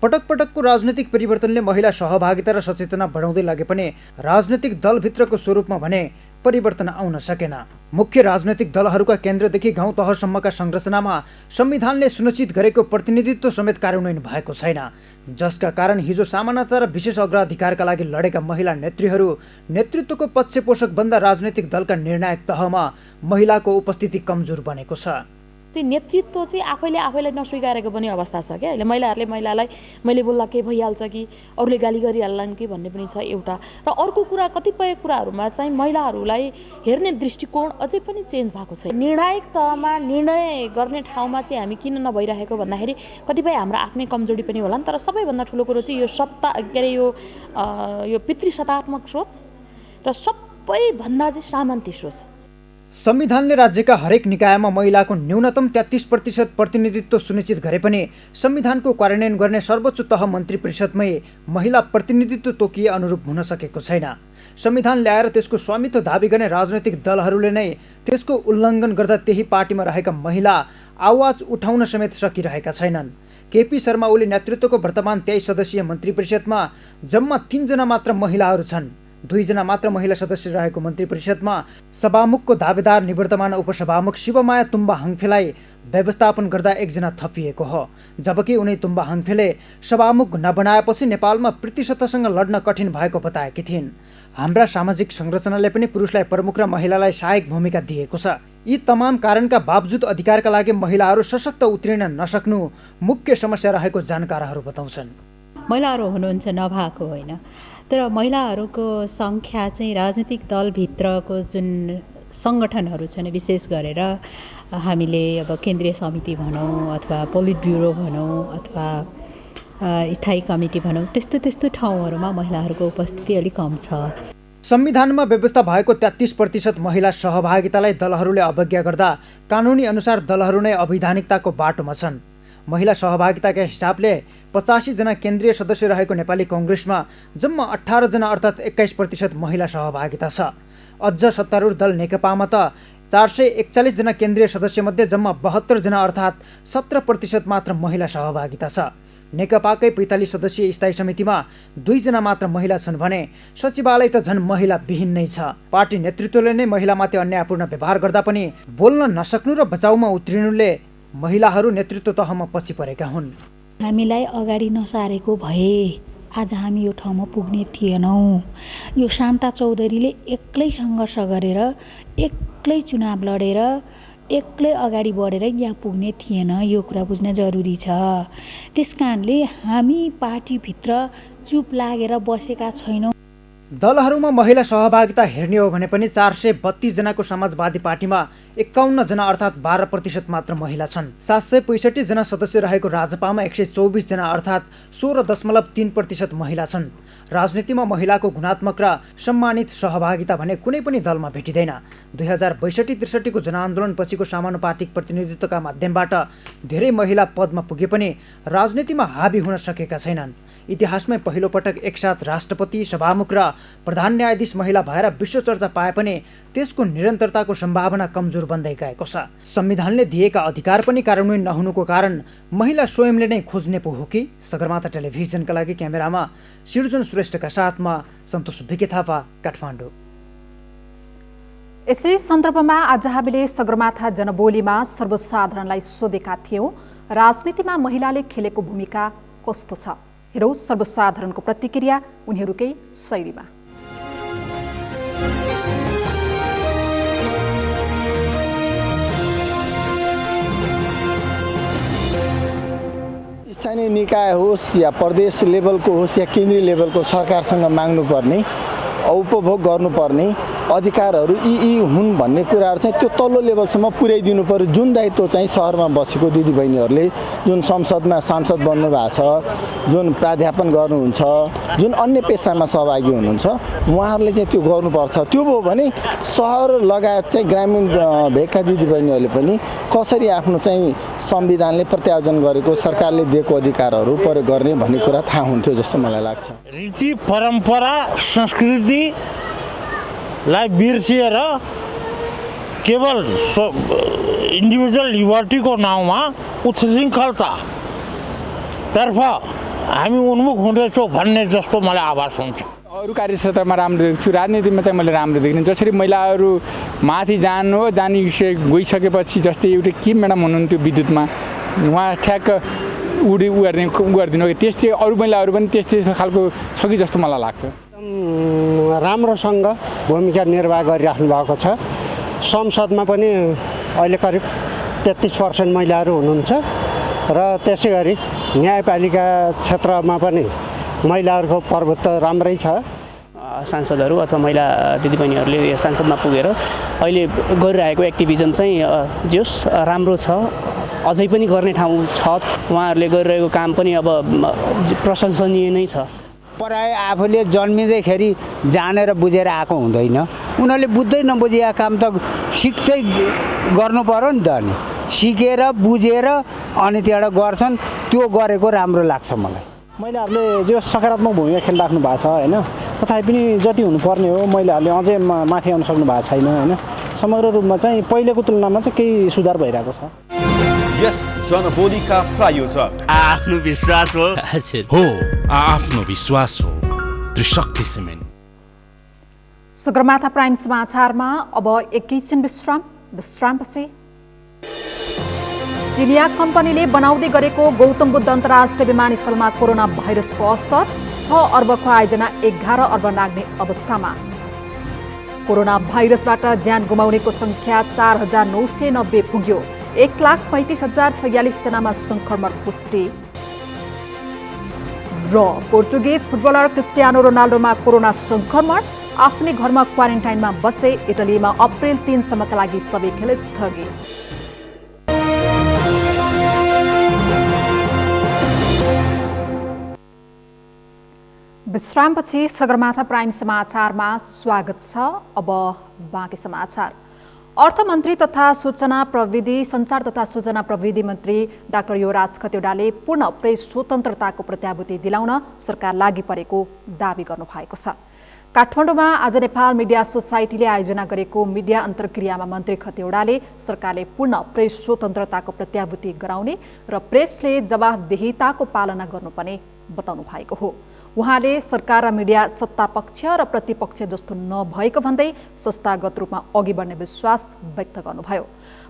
पटक पटकको राजनैतिक परिवर्तनले महिला सहभागिता र सचेतना बढाउँदै लगे पनि राजनैतिक दलभित्रको स्वरूपमा भने परिवर्तन आउन सकेन। मुख्य राजनैतिक दलहरूका केन्द्रदेखि गाउँ तहसम्मका संरचनामा संविधानले सुनिश्चित गरेको प्रतिनिधित्व समेत कार्यान्वयन भएको छैन, जसका कारण हिजो समानता र विशेष अग्राधिकारका लागि लडेका महिला नेत्रीहरू नेतृत्वको पक्षपोषक बन्दा राजनैतिक दलका निर्णायक तहमा महिलाको उपस्थिति कमजोर बनेको छ। नेतृत्व चाहिँ आफैलाई नस्वीकारेको पनि अवस्था छ क्या। अहिले महिलालाई मैले बोल्दा के भइहाल्छ कि अरूले गाली गरिहाल्लान् कि भन्ने पनि छ एउटा। र अर्को कुरा, कतिपय कुराहरूमा चाहिँ महिलाहरूलाई हेर्ने दृष्टिकोण अझै पनि चेन्ज भएको छ। निर्णायक तहमा निर्णय गर्ने ठाउँमा चाहिँ हामी किन नभइरहेको भन्दाखेरि कतिपय हाम्रो आफ्नै कमजोरी पनि होला नि। तर सबैभन्दा ठुलो कुरो चाहिँ यो सत्ता के अरे यो पितृसत्तात्मक सोच र सबैभन्दा चाहिँ सामन्ती सोच। संविधानले राज्यका हरेक निकायमा महिलाको न्यूनतम 33% प्रतिनिधित्व सुनिश्चित गरे पनि संविधानको कार्यान्वयन गर्ने सर्वोच्च तह मन्त्री परिषदमै महिला प्रतिनिधित्व तोकिए अनुरूप हुन सकेको छैन। संविधान ल्याएर त्यसको स्वामित्व दाबी गर्ने राजनैतिक दलहरूले नै त्यसको उल्लङ्घन गर्दा त्यही पार्टीमा रहेका महिला आवाज उठाउन समेत सकिरहेका छैनन्। केपी शर्मा ओली नेतृत्वको वर्तमान 23 सदस्यीय मन्त्री परिषदमा जम्मा 3 जना मात्र महिलाहरू छन्। 2 जना मात्र महिला सदस्य रहेको मन्त्री परिषदमा सभामुखको दावेदार निवर्तमान उपसभामुख शिवमाया तुम्बा हाङफेलाई व्यवस्थापन गर्दा 1 जना थपिएको हो, जबकि उनी तुम्बा हाङफेले सभामुख नबनाएपछि नेपालमा प्रतिशतसँग लड्न कठिन भएको बताएकी थिइन्। हाम्रा सामाजिक संरचनाले पनि पुरुषलाई प्रमुख र महिलालाई सहायक भूमिका दिएको छ। यी तमाम कारणका बावजुद अधिकारका लागि महिलाहरू सशक्त उत्रिन नसक्नु मुख्य समस्या रहेको जानकारहरू बताउँछन्। महिलाहरू हुनुहुन्छ नभएको होइन, तर महिलाहरूको सङ्ख्या चाहिँ राजनीतिक दलभित्रको जुन सङ्गठनहरू छन्, विशेष गरेर हामीले अब केन्द्रीय समिति भनौँ अथवा पोलिट ब्युरो भनौँ अथवा स्थायी कमिटी भनौँ, त्यस्तो ठाउँहरूमा महिलाहरूको उपस्थिति अलिक कम छ। संविधानमा व्यवस्था भएको 33% महिला सहभागितालाई दलहरूले अवज्ञा गर्दा कानुनी अनुसार दलहरू नै अवैधानिकताको बाटोमा छन्। महिला सहभागिताका हिसाबले 85 जना केन्द्रीय सदस्य रहेको नेपाली कङ्ग्रेसमा जम्मा 18 जना अर्थात् 21% महिला सहभागिता छ। अझ सत्तारूढ दल नेकपामा त 441 जना केन्द्रीय सदस्यमध्ये जम्मा 72 जना अर्थात् 17% मात्र महिला सहभागिता छ। नेकपाकै 45 सदस्यीय स्थायी समितिमा 2 जना मात्र महिला छन् भने सचिवालय त झन् महिला विहीन नै छ। पार्टी नेतृत्वले नै महिलामाथि अन्यायपूर्ण व्यवहार गर्दा पनि बोल्न नसक्नु र बचाउमा उत्रिनुले महिलाहरू नेतृत्व तहमा पछि परेका हुन्। हामीलाई अगाडि नसारेको भए आज हामी यो ठाउँमा पुग्ने थिएनौँ। यो शान्ता चौधरीले एक्लै सङ्घर्ष गरेर, एक्लै चुनाव लडेर, एक्लै अगाडि बढेर यहाँ पुग्ने थिएन। यो कुरा बुझ्न जरुरी छ। त्यस कारणले हामी पार्टीभित्र चुप लागेर बसेका छैनौँ। दलहरूमा महिला सहभागिता हेर्ने हो भने पनि 432 जनाको समाजवादी पार्टीमा 51 जना अर्थात् 12% मात्र महिला छन्। 765 जना सदस्य रहेको राजपामा 124 जना अर्थात् 16.3% महिला छन्। राजनीतिमा महिलाको गुणात्मक र सम्मानित सहभागिता भने कुनै पनि दलमा भेटिँदैन। 2062-63 को जनआन्दोलन पछिको समानुपातिक प्रतिनिधित्वका माध्यमबाट धेरै महिला पदमा पुगे पनि राजनीतिमा हाबी हुन सकेका छैनन्। इतिहासमै पहिलो पटक एकसाथ राष्ट्रपति, सभामुख र प्रधान न्यायाधीश महिला भएर विश्वचर्चा पाए पनि त्यसको निरन्तरताको सम्भावना कमजोर बन्दै गएको छ। संविधानले दिएका अधिकार पनि कार्यान्वयन नहुनुको कारण महिला स्वयंले नै खोज्ने पो हो कि? सगरमाथा टेलिभिजनका लागि क्यामेरामा सिर्जन श्रेष्ठका साथमा सन्तोष भिके थापा, काठमाडौँ। यसै सन्दर्भमा आज हामीले सगरमाथा जनबोलीमा सर्वसाधारणलाई सोधेका थियौँ, राजनीतिमा महिलाले खेलेको भूमिका कस्तो छ? हेरौँ सर्वसाधारणको प्रतिक्रिया उनीहरूकै शैलीमा। स्थानीय निकाय होस् या प्रदेश लेभलको होस् या केन्द्रीय लेभलको सरकारसँग माग्नुपर्ने, उपभोग गर्नुपर्ने अधिकारहरू यी हुन् भन्ने कुराहरू चाहिँ त्यो तल्लो लेभलसम्म पुर्याइदिनु पर्यो। जुन दायित्व चाहिँ सहरमा बसेको दिदीबहिनीहरूले जुन संसदमा सांसद बन्नु भएको छ, जुन प्राध्यापन गर्नुहुन्छ, जुन अन्य पेसामा सहभागी हुनुहुन्छ, उहाँहरूले चाहिँ त्यो गर्नुपर्छ। त्यो भयो भने सहर लगायत चाहिँ ग्रामीण भेगका दिदीबहिनीहरूले पनि कसरी आफ्नो चाहिँ संविधानले प्रत्यायोजन गरेको सरकारले दिएको अधिकारहरू प्रयोग गर्ने भन्ने कुरा थाहा हुन्थ्यो जस्तो मलाई लाग्छ। रीति परम्परा संस्कृति लाई बिर्सिएर केवल इन्डिभिजुअल लिबर्टीको नाउँमा उच्छृङ्खलतातर्फ हामी उन्मुख हुँदैछौँ भन्ने जस्तो मलाई आभास हुन्छ। अरू कार्यक्षेत्रमा राम्रो देख्छु, राजनीतिमा चाहिँ मैले राम्रो देख्ने। जसरी महिलाहरू माथि जाने गइसकेपछि, जस्तै एउटा के म्याडम हुनुहुन्थ्यो विद्युतमा, उहाँ ठ्याक्क गरिदिनु, त्यस्तै अरू महिलाहरू पनि त्यस्तै खालको छ कि जस्तो मलाई लाग्छ। राम्रोसँग भूमिका निर्वाह गरिराख्नु भएको छ। संसदमा पनि अहिले करिब 33% महिलाहरू हुनुहुन्छ र त्यसै गरी न्यायपालिका क्षेत्रमा पनि महिलाहरूको प्रभुत्व राम्रै छ। सांसदहरू अथवा महिला दिदीबहिनीहरूले संसदमा पुगेर अहिले गरिरहेको एक्टिभिजम चाहिँ जोस् राम्रो छ, अझै पनि गर्ने ठाउँ छ। उहाँहरूले गरिरहेको काम पनि अब प्रशंसनीय नै छ। प्राय आफूले जन्मिँदैखेरि जानेर बुझेर आएको हुँदैन, उनीहरूले बुझ्दै नबुझेका काम त सिक्दै गर्नु पर्यो नि त। अनि सिकेर बुझेर अनि त्यहाँबाट गर्छन्, त्यो गरेको राम्रो लाग्छ मलाई। महिलाहरूले जो सकारात्मक भूमिका खेलिराख्नु भएको छ होइन, तथापि पनि जति हुनुपर्ने हो महिलाहरूले अझै माथि आउन सक्नु भएको छैन होइन। समग्र रूपमा चाहिँ पहिलेको तुलनामा चाहिँ केही सुधार भइरहेको छ। यस जनबोलीका प्रायोजक आफ्नो विश्वास हो। हो आफ्नो विश्वास हो त्रिशक्ति सिमेन्ट। सगरमाथा प्राइम समाचारमा अब एकैछिन विश्रामपछि चिनिया कम्पनीले बनाउँदै गरेको गौतम बुद्ध अन्तर्राष्ट्रिय विमानस्थलमा कोरोना भाइरसको असर, 6 अर्बको आयोजना 11 अर्ब नाग्ने अवस्थामा। कोरोना भाइरसबाट ज्यान गुमाउनेको संख्या 4,990 पुग्यो। 1,35,046 जनामा संक्रमण पुष्टि। र पोर्चुगिज फुटबलर क्रिस्टियानो रोनाल्डोमा कोरोना संक्रमण, आफ्नै घरमा क्वारेन्टाइनमा बसे। इटलीमा अप्रिल 3 सम्मका लागि सबै खेल स्थगित। विश्रामपछि सगरमाथा प्राइम समाचारमा स्वागत छ। अब बाँकी समाचार। अर्थमन्त्री तथा सञ्चार तथा सूचना प्रविधि मन्त्री डाक्टर युवराज खतिवडाले पूर्ण प्रेस स्वतन्त्रताको प्रत्याभूति दिलाउन सरकार लागि परेको दावी गर्नुभएको छ। काठमाडौँमा आज नेपाल मिडिया सोसाइटीले आयोजना गरेको मिडिया अन्तर्क्रियामा मन्त्री खतिवडाले सरकारले पूर्ण प्रेस स्वतन्त्रताको प्रत्याभूति गराउने र प्रेसले जवाफदेहिताको पालना गर्नुपर्ने बताउनु भएको हो। उहाँले सरकार र मिडिया सत्तापक्ष र प्रतिपक्ष जस्तो नभएको भन्दै संस्थागत रूपमा अघि बढ्ने विश्वास व्यक्त गर्नुभयो।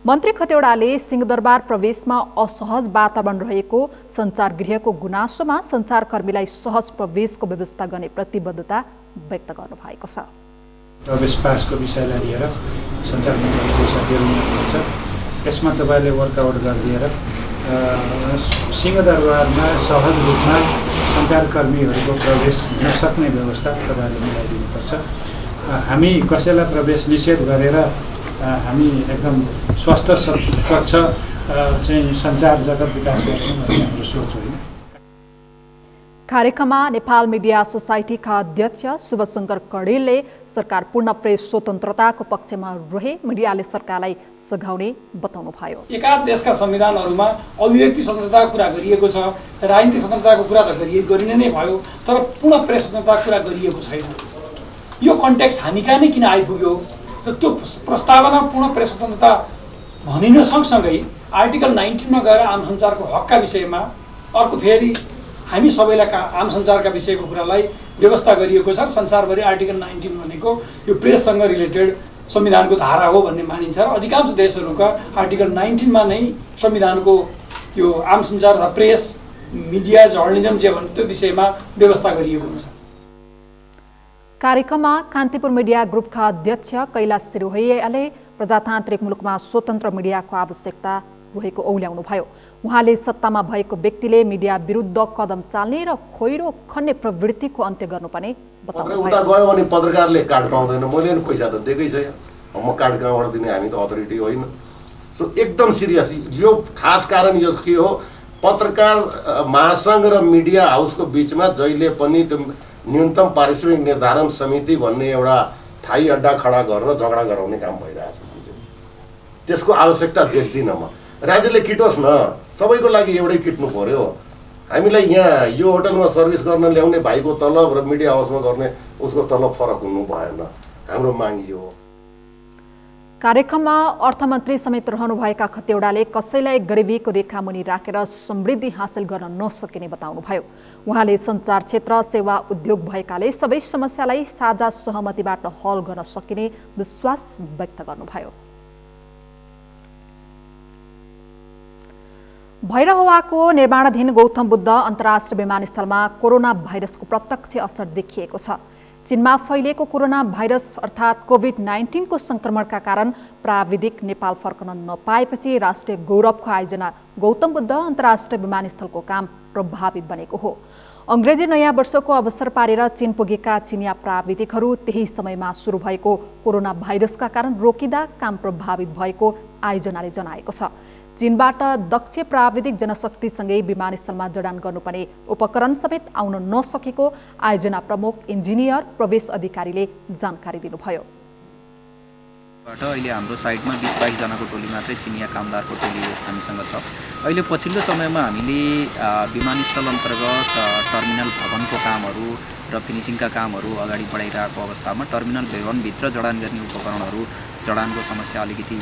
मन्त्री खतिवडाले सिंहदरबार प्रवेशमा असहज वातावरण रहेको सञ्चारगृहको गुनासोमा सञ्चारकर्मीलाई सहज प्रवेशको व्यवस्था गर्ने प्रतिबद्धता व्यक्त गर्नुभएको छ। प्रवेश पासको विषयलाई लिएर सञ्चारकर्मीहरूको साथीहरू हुनुहुन्छ, यसमा तपाईँले वर्कआउट गरिदिएर सिंहदरबारमा सहज रूपमा सञ्चारकर्मीहरूको प्रवेश हुन सक्ने व्यवस्था तपाईँहरूले मिलाइदिनुपर्छ। हामी कसैलाई प्रवेश निषेध गरेर हामी एकदम स्वस्थ स्वच्छ चाहिँ सञ्चार जगत विकास गर्ने भन्ने हाम्रो सोच होइन। कार्यक्रममा नेपाल मिडिया सोसाइटीका अध्यक्ष शुभशङ्कर कणेलले सरकार पूर्ण प्रेस स्वतन्त्रताको पक्षमा रहे मिडियाले सरकारलाई सघाउने बताउनुभयो। एकाध देशका संविधानहरूमा अभिव्यक्ति स्वतन्त्रताको कुरा गरिएको छ, राजनीतिक स्वतन्त्रताको कुरा त गरिने नै भयो, तर पूर्ण प्रेस स्वतन्त्रताको कुरा गरिएको छैन। यो कन्टेक्स्ट हामी कहाँ नै किन आइपुग्यो र त्यो प्रस्तावनापूर्ण प्रेस स्वतन्त्रता भनिन सँगसँगै आर्टिकल 19 मा गएर आम सञ्चारको हकका विषयमा अर्को फेरि हामी सबैलाई आम सञ्चारका विषयको कुरालाई व्यवस्था गरिएको छ। संसारभरि आर्टिकल 19 भनेको यो प्रेससँग रिलेटेड संविधानको धारा हो भन्ने मानिन्छ र अधिकांश देशहरूका आर्टिकल 19 मा नै संविधानको यो आम सञ्चार तथा प्रेस मिडिया जर्नलिजम जे भन्छ त्यो विषयमा व्यवस्था गरिएको हुन्छ। कार्यक्रममा कान्तिपुर मिडिया ग्रुपका अध्यक्ष कैलाश सिरोहैयाले प्रजातान्त्रिक मुलुकमा स्वतन्त्र मिडियाको आवश्यकता रहेको औल्याउनुभयो। उहाँले सत्तामा भएको व्यक्तिले मिडिया विरुद्ध कदम चाल्ने र खोइरो खन्ने प्रवृत्तिको अन्त्य गर्नुपर्ने बताउनुभयो। उता गयो भने पत्रकारले कार्ड पाउँदैन, मैले नि पैसा त दिएकै छैन, म कार्ड कहाँबाट दिने, हामी त अथोरिटी होइन। सो एकदम सिरियस यो खास कारण यो के हो, पत्रकार महासङ्घ र मिडिया हाउसको बिचमा जहिले पनि त्यो न्यूनतम पारिश्रमिक निर्धारण समिति भन्ने एउटा थाई अड्डा खडा गरेर झगडा गराउने काम भइरहेछ। त्यसको आवश्यकता देख्दिनँ म। राज्यले किटोस् न, सबैको लागि एउटै किट्नु पर्यो। हामीलाई यहाँ यो होटलमा सर्भिस गर्न ल्याउने भाइको तलब र मिडिया हाउसमा गर्ने उसको तलब फरक हुनु भएन, हाम्रो माग यो हो। कार्यक्रममा अर्थमन्त्री समेत रहनुभएका खतेवडाले कसैलाई गरिबीको रेखामुनि राखेर समृद्धि हासिल गर्न नसकिने बताउनुभयो। उहाँले सञ्चार क्षेत्र सेवा उद्योग भएकाले सबै समस्यालाई साझा सहमतिबाट हल गर्न सकिने विश्वास व्यक्त गर्नुभयो। भैरहवाको निर्माणाधीन गौतम बुद्ध अन्तर्राष्ट्रिय विमानस्थलमा कोरोना भाइरसको प्रत्यक्ष असर देखिएको छ। चीनमा फैलिएको कोरोना भाइरस अर्थात् कोभिड-19 को संक्रमणका कारण प्राविधिक नेपाल फर्कन नपाएपछि राष्ट्रिय गौरवको आयोजना गौतम बुद्ध अन्तर्राष्ट्रिय विमानस्थलको काम प्रभावित बनेको हो। अंग्रेजी नयाँ वर्षको अवसर पारेर चीन पुगेका चिनिया प्राविधिकहरू त्यही समयमा सुरु भएको कोरोना भाइरसका कारण रोकिँदा काम प्रभावित भएको आयोजनाले जनाएको छ। चीनबाट दक्ष प्राविधिक जनशक्तिसँगै विमानस्थलमा जडान गर्नुपर्ने उपकरण समेत आउन नसकेको आयोजना प्रमुख इन्जिनियर प्रवेश अधिकारीले जानकारी दिनुभयो। अहिले हाम्रो साइडमा 20-22 जनाको टोली मात्रै चिनिया कामदारको टोली हामीसँग छ। अहिले पछिल्लो समयमा हामीले विमानस्थल अन्तर्गत टर्मिनल भवनको कामहरू र फिनिसिङका कामहरू अगाडि बढाइरहेको अवस्थामा टर्मिनल भवनभित्र जडान गर्ने उपकरणहरू जडानको समस्या अलिकति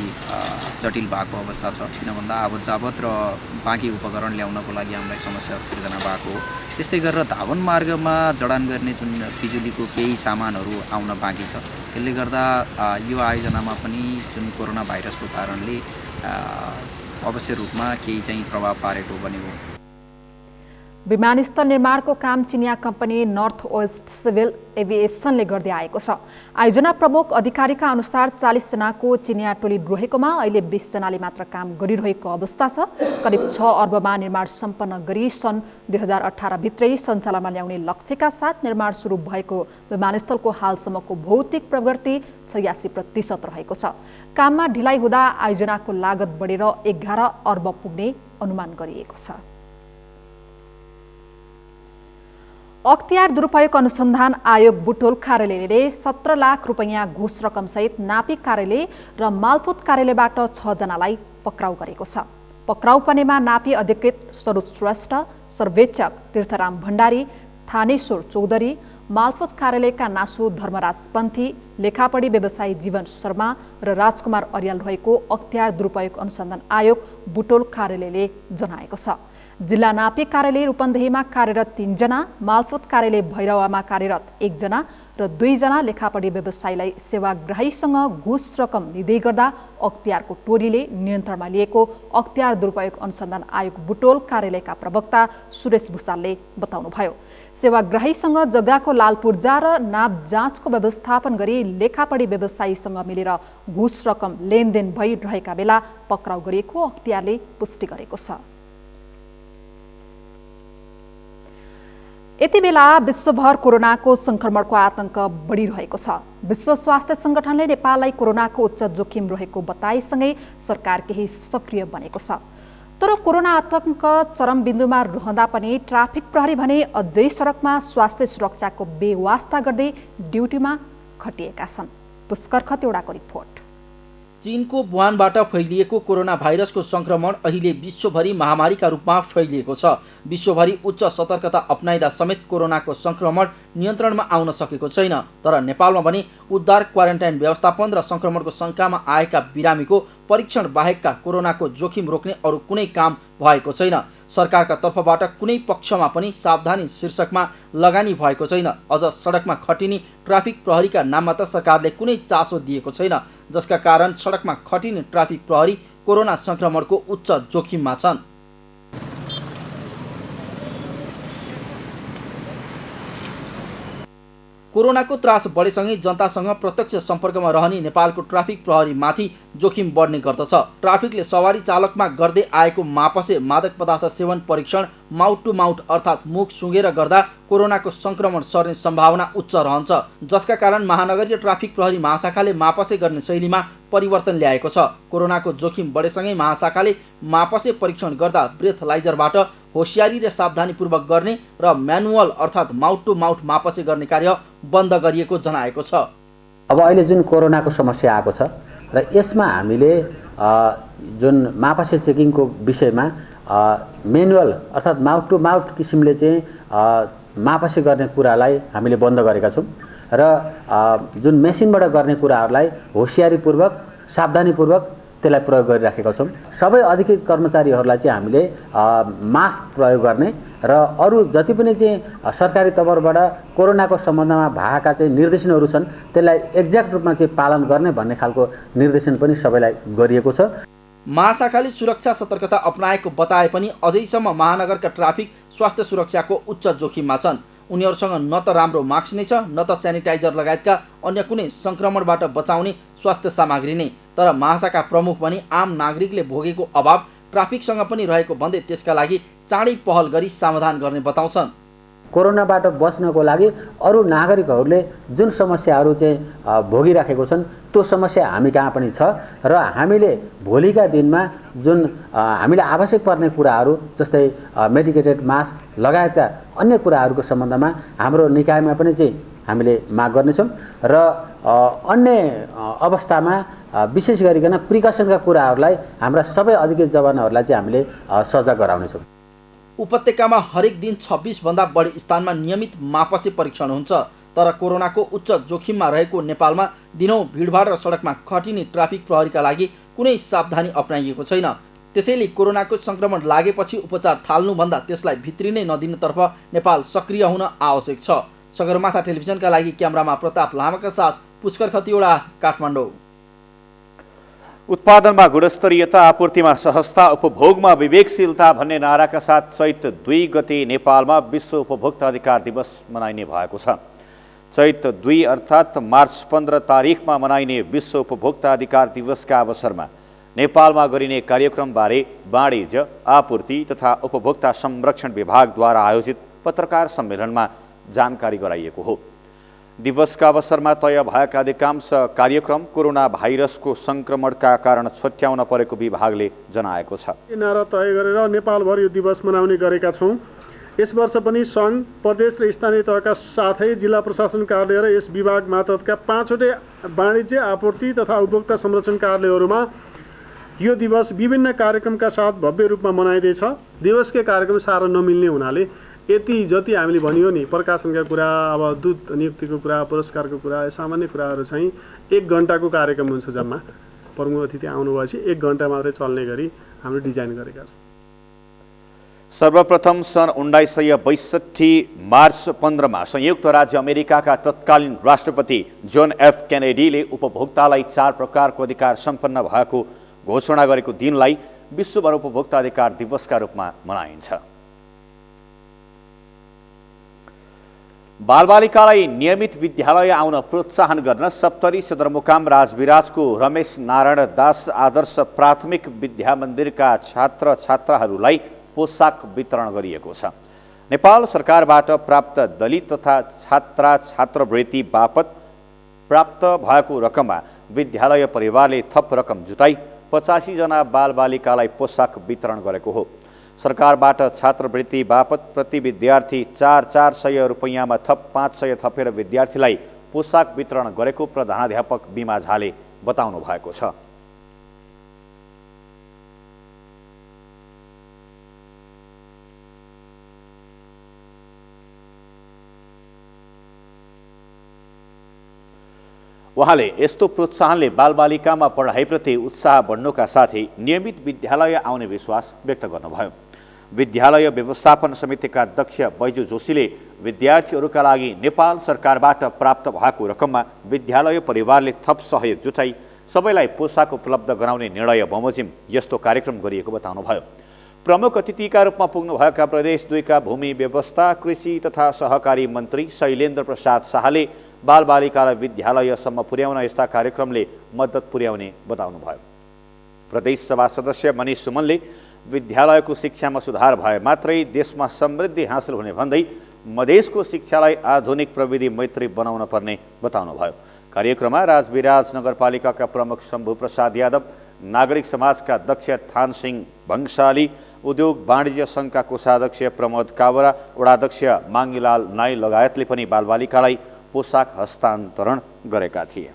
जटिल भएको अवस्था छ। किन भन्दा आवत जावत र बाँकी उपकरण ल्याउनको लागि हामीलाई समस्या सिर्जना भएको हो। त्यस्तै गरेर धावन मार्गमा जडान गर्ने जुन बिजुलीको केही सामानहरू आउन बाँकी छ। त्यसले गर्दा यो आयोजनामा पनि जुन कोरोना भाइरसको कारणले अवश्य रूपमा केही चाहिँ प्रभाव पारेको बनेको। विमानस्थल निर्माणको काम चिनिया कम्पनी नर्थ वेस्ट सिभिल एभिएसनले गर्दै आएको छ। आयोजना प्रमुख अधिकारीका अनुसार 40 जनाको चिनिया टोली रहेकोमा अहिले 20 जनाले मात्र काम गरिरहेको अवस्था छ। करिब 6 अर्बमा निर्माण सम्पन्न गरी सन् 2018 भित्रै सञ्चालनमा ल्याउने लक्ष्यका साथ निर्माण सुरु भएको विमानस्थलको हालसम्मको भौतिक प्रगति 86% रहेको छ। काममा ढिलाइ हुँदा आयोजनाको लागत बढेर 11 अर्ब पुग्ने अनुमान गरिएको छ। अख्तियार दुरुपयोग अनुसन्धान आयोग बुटोल कार्यालयले 17 लाख रुपैयाँ घुस रकमसहित नापी कार्यालय र मालपोत कार्यालयबाट 6 जनालाई पक्राउ गरेको छ। पक्राउ पर्नेमा नापी अधिकृत सरोज श्रेष्ठ, सर्वेक्षक तीर्थराम भण्डारी, थानेश्वर चौधरी, मालपोत कार्यालयका नासु धर्मराज पन्थी, लेखापढी व्यवसायी जीवन शर्मा र राजकुमार अर्याल रहेको अख्तियार दुरुपयोग अनुसन्धान आयोग बुटोल कार्यालयले जनाएको छ। जिल्ला नापी कार्यालय रूपन्देहीमा कार्यरत 3 जना, मालपोत कार्यालय भैरवामा कार्यरत 1 जना र 2 जना लेखापढी व्यवसायीलाई सेवाग्राहीसँग घुस रकम लिँदै गर्दा अख्तियारको टोलीले नियन्त्रणमा लिएको अख्तियार दुरुपयोग अनुसन्धान आयोग बुटोल कार्यालयका प्रवक्ता सुरेश भुसालले बताउनुभयो। सेवाग्राहीसँग जग्गाको लाल पूर्जा र नाप जाँचको व्यवस्थापन गरी लेखापढी व्यवसायीसँग मिलेर घुस रकम लेनदेन भइरहेका बेला पक्राउ गरिएको अख्तियारले पुष्टि गरेको छ। यति बेला विश्वभर कोरोनाको संक्रमणको आतंक बढिरहेको छ। विश्व स्वास्थ्य संगठनले नेपाललाई कोरोनाको उच्च जोखिम रहेको बताएसँगै सरकार केही सक्रिय बनेको छ। तर कोरोना आतंक चरम बिन्दुमा रहँदा पनि ट्राफिक प्रहरी भने अझै सडकमा स्वास्थ्य सुरक्षाको बेवास्ता गर्दै ड्युटीमा खटिएका छन्। पुष्कर खतेवडाको रिपोर्ट। चीनको वुहानबाट फैलिएको कोरोना भाइरसको संक्रमण अहिले विश्वभरि महामारीका रूपमा फैलिएको छ। विश्वभरि उच्च सतर्कता अपनाइदा समेत कोरोनाको संक्रमण नियन्त्रणमा आउन सकेको छैन। तर नेपालमा भने उद्धार, क्वारेन्टाइन व्यवस्थापन र संक्रमणको शङ्कामा आएका बिरामीको परीक्षण बाहेकका कोरोनाको जोखिम रोक्ने अरू कुनै काम भएको छैन। सरकारका तर्फबाट कुनै पक्षमा पनि सावधानी शीर्षकमा लगानी भएको छैन। अझ सडकमा खटिने ट्राफिक प्रहरीका नाममा त सरकारले कुनै चासो दिएको छैन, जसका कारण सडकमा खटिने ट्राफिक प्रहरी कोरोना संक्रमणको उच्च जोखिममा छन्। कोरोनाको त्रास बढेसँगै जनतासँग प्रत्यक्ष सम्पर्कमा रहने नेपालको ट्राफिक प्रहरीमाथि जोखिम बढ्ने गर्दछ। ट्राफिकले सवारी चालकमा गर्दै आएको मापसे मादक पदार्थ सेवन परीक्षण माउथ टु माउथ अर्थात् मुख सुँघेर गर्दा कोरोनाको संक्रमण सर्ने सम्भावना उच्च रहन्छ, जसका कारण महानगरीय ट्राफिक प्रहरी महाशाखाले मापसे गर्ने शैलीमा परिवर्तन ल्याएको छ। कोरोनाको जोखिम बढेसँगै महाशाखाले मापसे परीक्षण गर्दा ब्रेथलाइजरबाट होसियारी र सावधानीपूर्वक गर्ने र म्यानुअल अर्थात् माउथ टु माउथ मापसे गर्ने कार्य बन्द गरिएको जनाएको छ। अब अहिले जुन कोरोनाको समस्या आएको छ र यसमा हामीले जुन मापसे चेकिङको विषयमा म्यानुअल अर्थात् माउथ टु माउथ किसिमले चाहिँ मापसे गर्ने कुरालाई हामीले बन्द गरेका छौँ र जुन मेसिनबाट गर्ने कुराहरूलाई होसियारीपूर्वक सावधानीपूर्वक त्यसलाई प्रयोग गरिराखेका छौँ। सबै अधिकृत कर्मचारीहरूलाई चाहिँ हामीले मास्क प्रयोग गर्ने र अरू जति पनि चाहिँ सरकारी तर्फबाट कोरोनाको सम्बन्धमा भएका चाहिँ निर्देशनहरू छन् त्यसलाई एक्ज्याक्ट रूपमा चाहिँ पालन गर्ने भन्ने खालको निर्देशन पनि सबैलाई गरिएको छ। महाशाखाले सुरक्षा सतर्कता अपनाएको बताए पनि अझैसम्म महानगरका ट्राफिक स्वास्थ्य सुरक्षाको उच्च जोखिममा छन्। उनीहरूसँग न त राम्रो मास्क नै छ, न त सेनिटाइजर लगायतका अन्य कुनै संक्रमणबाट बचाउने स्वास्थ्य सामग्री नै। तर महाशाखा प्रमुख पनि आम नागरिकले भोगेको अभाव ट्राफिकसँग पनि रहेको भन्दै त्यसका लागि चाँडै पहल गरी समाधान गर्ने बताउँछन्। कोरोनाबाट बच्नको लागि अरू नागरिकहरूले जुन समस्याहरू चाहिँ भोगिराखेको छन् त्यो समस्या हामी कहाँ पनि छ र हामीले भोलिका दिनमा जुन हामीलाई आवश्यक पर्ने कुराहरू जस्तै मेडिकेटेड मास्क लगायतका अन्य कुराहरूको सम्बन्धमा हाम्रो निकायमा पनि चाहिँ हामीले माग गर्नेछौँ र अन्य अवस्थामा विशेष गरिकन प्रिकसनका कुराहरूलाई हाम्रा सबै अधिकृत जवानहरूलाई चाहिँ हामीले सजग गराउनेछौँ। उपत्यकामा हरेक दिन 26 भन्दा बढी स्थानमा नियमित मापसे परीक्षण हुन्छ। तर कोरोनाको उच्च जोखिममा रहेको नेपालमा दिनौं भिडभाड र सडकमा खटिने ट्राफिक प्रहरीका लागि कुनै सावधानी अपनाइएको छैन। त्यसैले कोरोनाको संक्रमण लागेपछि उपचार थाल्नुभन्दा त्यसलाई भित्रिनै नदिनतर्फ नेपाल सक्रिय हुन आवश्यक छ। सगरमाथा टेलिभिजनका लागि क्यामेरामा प्रताप लामाका साथ पुष्कर खतिवडा, काठमाडौँ। उत्पादनमा गुणस्तरीयता, आपूर्तिमा सहजता, उपभोगमा विवेकशीलता भन्ने नाराका साथ चैत 2 गते नेपालमा विश्व उपभोक्ता अधिकार दिवस मनाइने भएको छ। चैत 2 अर्थात् मार्च 15 तारिखमा मनाइने विश्व उपभोक्ता अधिकार दिवसका अवसरमा नेपालमा गरिने कार्यक्रमबारे वाणिज्य, आपूर्ति तथा उपभोक्ता संरक्षण विभागद्वारा आयोजित पत्रकार सम्मेलनमा जानकारी गराइएको हो। दिवसका अवसरमा तय भएका अधिकांश कार्यक्रम कोरोना भाइरसको संक्रमणका कारण छुट्याउन परेको विभागले जनाएको छ। नारा तय गरेर नेपालभर यो दिवस मनाउने गरेका छौँ। यस वर्ष पनि सङ्घ, प्रदेश र स्थानीय तहका साथै जिल्ला प्रशासन कार्यालय र यस विभाग मातहतका 5वटै वाणिज्य, आपूर्ति तथा उपभोक्ता संरक्षण कार्यालयहरूमा यो दिवस विभिन्न कार्यक्रमका साथ भव्य रूपमा मनाइँदैछ। दिवसकै कार्यक्रम साह्रो नमिल्ने हुनाले यति जति हामीले भनियो नि, प्रकाशनका कुरा, अब दूत नियुक्तिको कुरा, पुरस्कारको कुरा, सामान्य कुराहरू चाहिँ 1 घन्टाको कार्यक्रम हुन्छ। जम्मा प्रमुख अतिथि आउनुभएपछि 1 घन्टा मात्रै चल्ने गरी हामीले डिजाइन गरेका छौँ। सर्वप्रथम सन् 1962 मार्च 15 मा संयुक्त राज्य अमेरिकाका तत्कालीन राष्ट्रपति जोन एफ केनेडीले उपभोक्तालाई 4 प्रकारको अधिकार सम्पन्न भएको घोषणा गरेको दिनलाई विश्वभर उपभोक्ता अधिकार दिवसका रूपमा मनाइन्छ। बालबालिकालाई नियमित विद्यालय आउन प्रोत्साहन गर्न सप्तरी सदरमुकाम राजविराजको रमेश नारायण दास आदर्श प्राथमिक विद्या मन्दिरका छात्र छात्राहरूलाई पोसाक वितरण गरिएको छ। नेपाल सरकारबाट प्राप्त दलित तथा छात्रवृत्ति बापत प्राप्त भएको रकममा विद्यालय परिवारले थप रकम जुटाई 85 जना बालबालिकालाई पोसाक वितरण गरेको हो। सरकारबाट छात्रवृत्ति बापत प्रति विद्यार्थी 400 रुपैयाँमा थप 500 थपेर विद्यार्थीलाई पोसाक वितरण गरेको प्रधानाध्यापक बिमा झाले बताउनु भएको छ। उहाँले यस्तो प्रोत्साहनले बालबालिकामा पढाइप्रति उत्साह बढ्नुका साथै नियमित विद्यालय आउने विश्वास व्यक्त गर्नुभयो। विद्यालय व्यवस्थापन समितिका अध्यक्ष बैजु जोशीले विद्यार्थीहरूका लागि नेपाल सरकारबाट प्राप्त भएको रकममा विद्यालय परिवारले थप सहयोग जुटाई सबैलाई पोसाक उपलब्ध गराउने निर्णय बमोजिम यस्तो कार्यक्रम गरिएको बताउनुभयो। प्रमुख अतिथिका रूपमा पुग्नुभएका प्रदेश 2 का भूमि व्यवस्था, कृषि तथा सहकारी मन्त्री शैलेन्द्र प्रसाद शाहले बालबालिकालाई विद्यालयसम्म पुर्याउन यस्ता कार्यक्रमले मद्दत पुर्याउने बताउनुभयो। प्रदेश सभा सदस्य मनिष सुमनले विद्यालयको शिक्षामा सुधार भए मात्रै देशमा समृद्धि हासिल हुने भन्दै मधेसको शिक्षालाई आधुनिक प्रविधि मैत्री बनाउन पर्ने बताउनुभयो। कार्यक्रममा राजविराज नगरपालिकाका प्रमुख शम्भु प्रसाद यादव, नागरिक समाजका अध्यक्ष थानसिंह भंसाली, उद्योग वाणिज्य सङ्घका कोषाध्यक्ष प्रमोद कावरा, वडाध्यक्ष माङ्गीलाल नाई लगायतले पनि बालबालिकालाई पोसाक हस्तान्तरण गरेका थिए।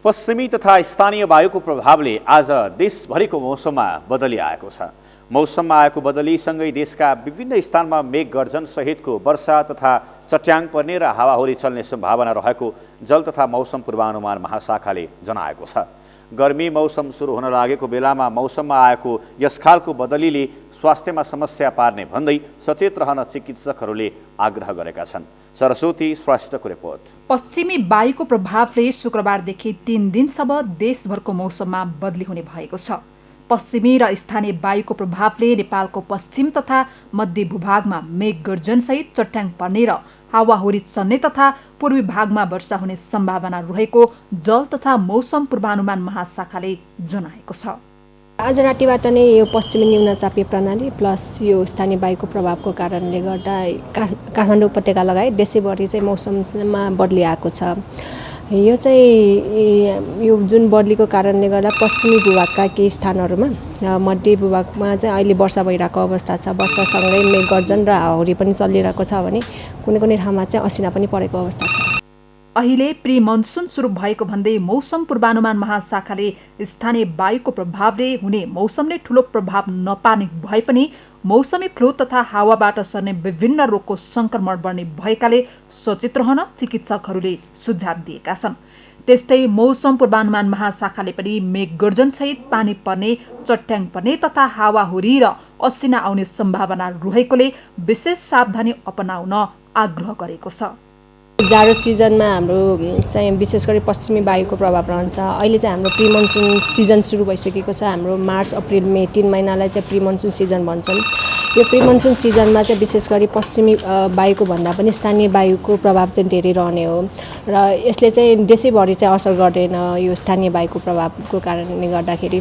पश्चिमी तथा स्थानीय वायुको प्रभावले आज देशभरिको मौसममा बदली आएको छ। मौसममा आएको बदलीसँगै देशका विभिन्न स्थानमा मेघ गर्जन सहितको वर्षा तथा चट्याङ पर्ने र हावाहुरी चल्ने सम्भावना रहेको जल तथा मौसम पूर्वानुमान महाशाखाले जनाएको छ। गर्मी मौसम सुरु हुन लागेको बेलामा मौसममा आएको यस खालको बदलीले स्वास्थ्यमा समस्या पार्ने भन्दै सचेत रहन चिकित्सकहरूले आग्रह गरेका छन्। सरस्वती श्रेष्ठको रिपोर्ट। पश्चिमी वायुको प्रभावले शुक्रबारदेखि 3 दिनसम्म देशभरको मौसममा बदली हुने भएको छ। पश्चिमी र स्थानीय वायुको प्रभावले नेपालको पश्चिम तथा मध्य भूभागमा मेघ गर्जनसहित चट्याङ पर्ने र हावाहुरी चल्ने तथा पूर्वी भागमा वर्षा हुने सम्भावना रहेको जल तथा मौसम पूर्वानुमान महाशाखाले जनाएको छ। आज रातिबाट नै यो पश्चिमी न्यूनचापीय प्रणाली प्लस यो स्थानीय वायुको प्रभावको कारणले गर्दा काठमाडौँ उपत्यका लगायत देशैभरि चाहिँ मौसममा बदली आएको छ। यो चाहिँ यो जुन बदलीको कारणले गर्दा पश्चिमी भूभागका केही स्थानहरूमा, मध्य भूभागमा चाहिँ अहिले वर्षा भइरहेको अवस्था छ। वर्षासँगै मेघ गर्जन र हावाहुरी पनि चलिरहेको छ भने कुनै कुनै ठाउँमा चाहिँ असिना पनि परेको अवस्था छ। अहिले प्री मनसुन सुरु भएको भन्दै मौसम पूर्वानुमान महाशाखाले स्थानीय वायुको प्रभावले हुने मौसमले ठूलो प्रभाव नपार्ने भए पनि मौसमी फ्लू तथा हावाबाट सर्ने विभिन्न रोगको संक्रमण बढ्ने भएकाले सचेत रहन चिकित्सकहरूले सुझाव दिएका छन्। त्यस्तै मौसम पूर्वानुमान महाशाखाले पनि मेघ गर्जनसहित पानी पर्ने, चट्याङ पर्ने तथा हावाहुरी र असिना आउने सम्भावना रहेकोले विशेष सावधानी अपनाउन आग्रह गरेको छ। जाडो सिजनमा हाम्रो चाहिँ विशेष गरी पश्चिमी वायुको प्रभाव रहन्छ। अहिले चाहिँ हाम्रो प्री मनसुन सिजन सुरु भइसकेको छ। हाम्रो मार्च, अप्रिल, मे 3 महिनालाई चाहिँ प्री मनसुन सिजन भन्छन्। यो प्री मनसुन सिजनमा चाहिँ विशेष गरी पश्चिमी वायुको भन्दा पनि स्थानीय वायुको प्रभाव चाहिँ धेरै रहने हो र यसले चाहिँ देशैभरि चाहिँ असर गर्दैन यो स्थानीय वायुको प्रभावको कारणले गर्दाखेरि।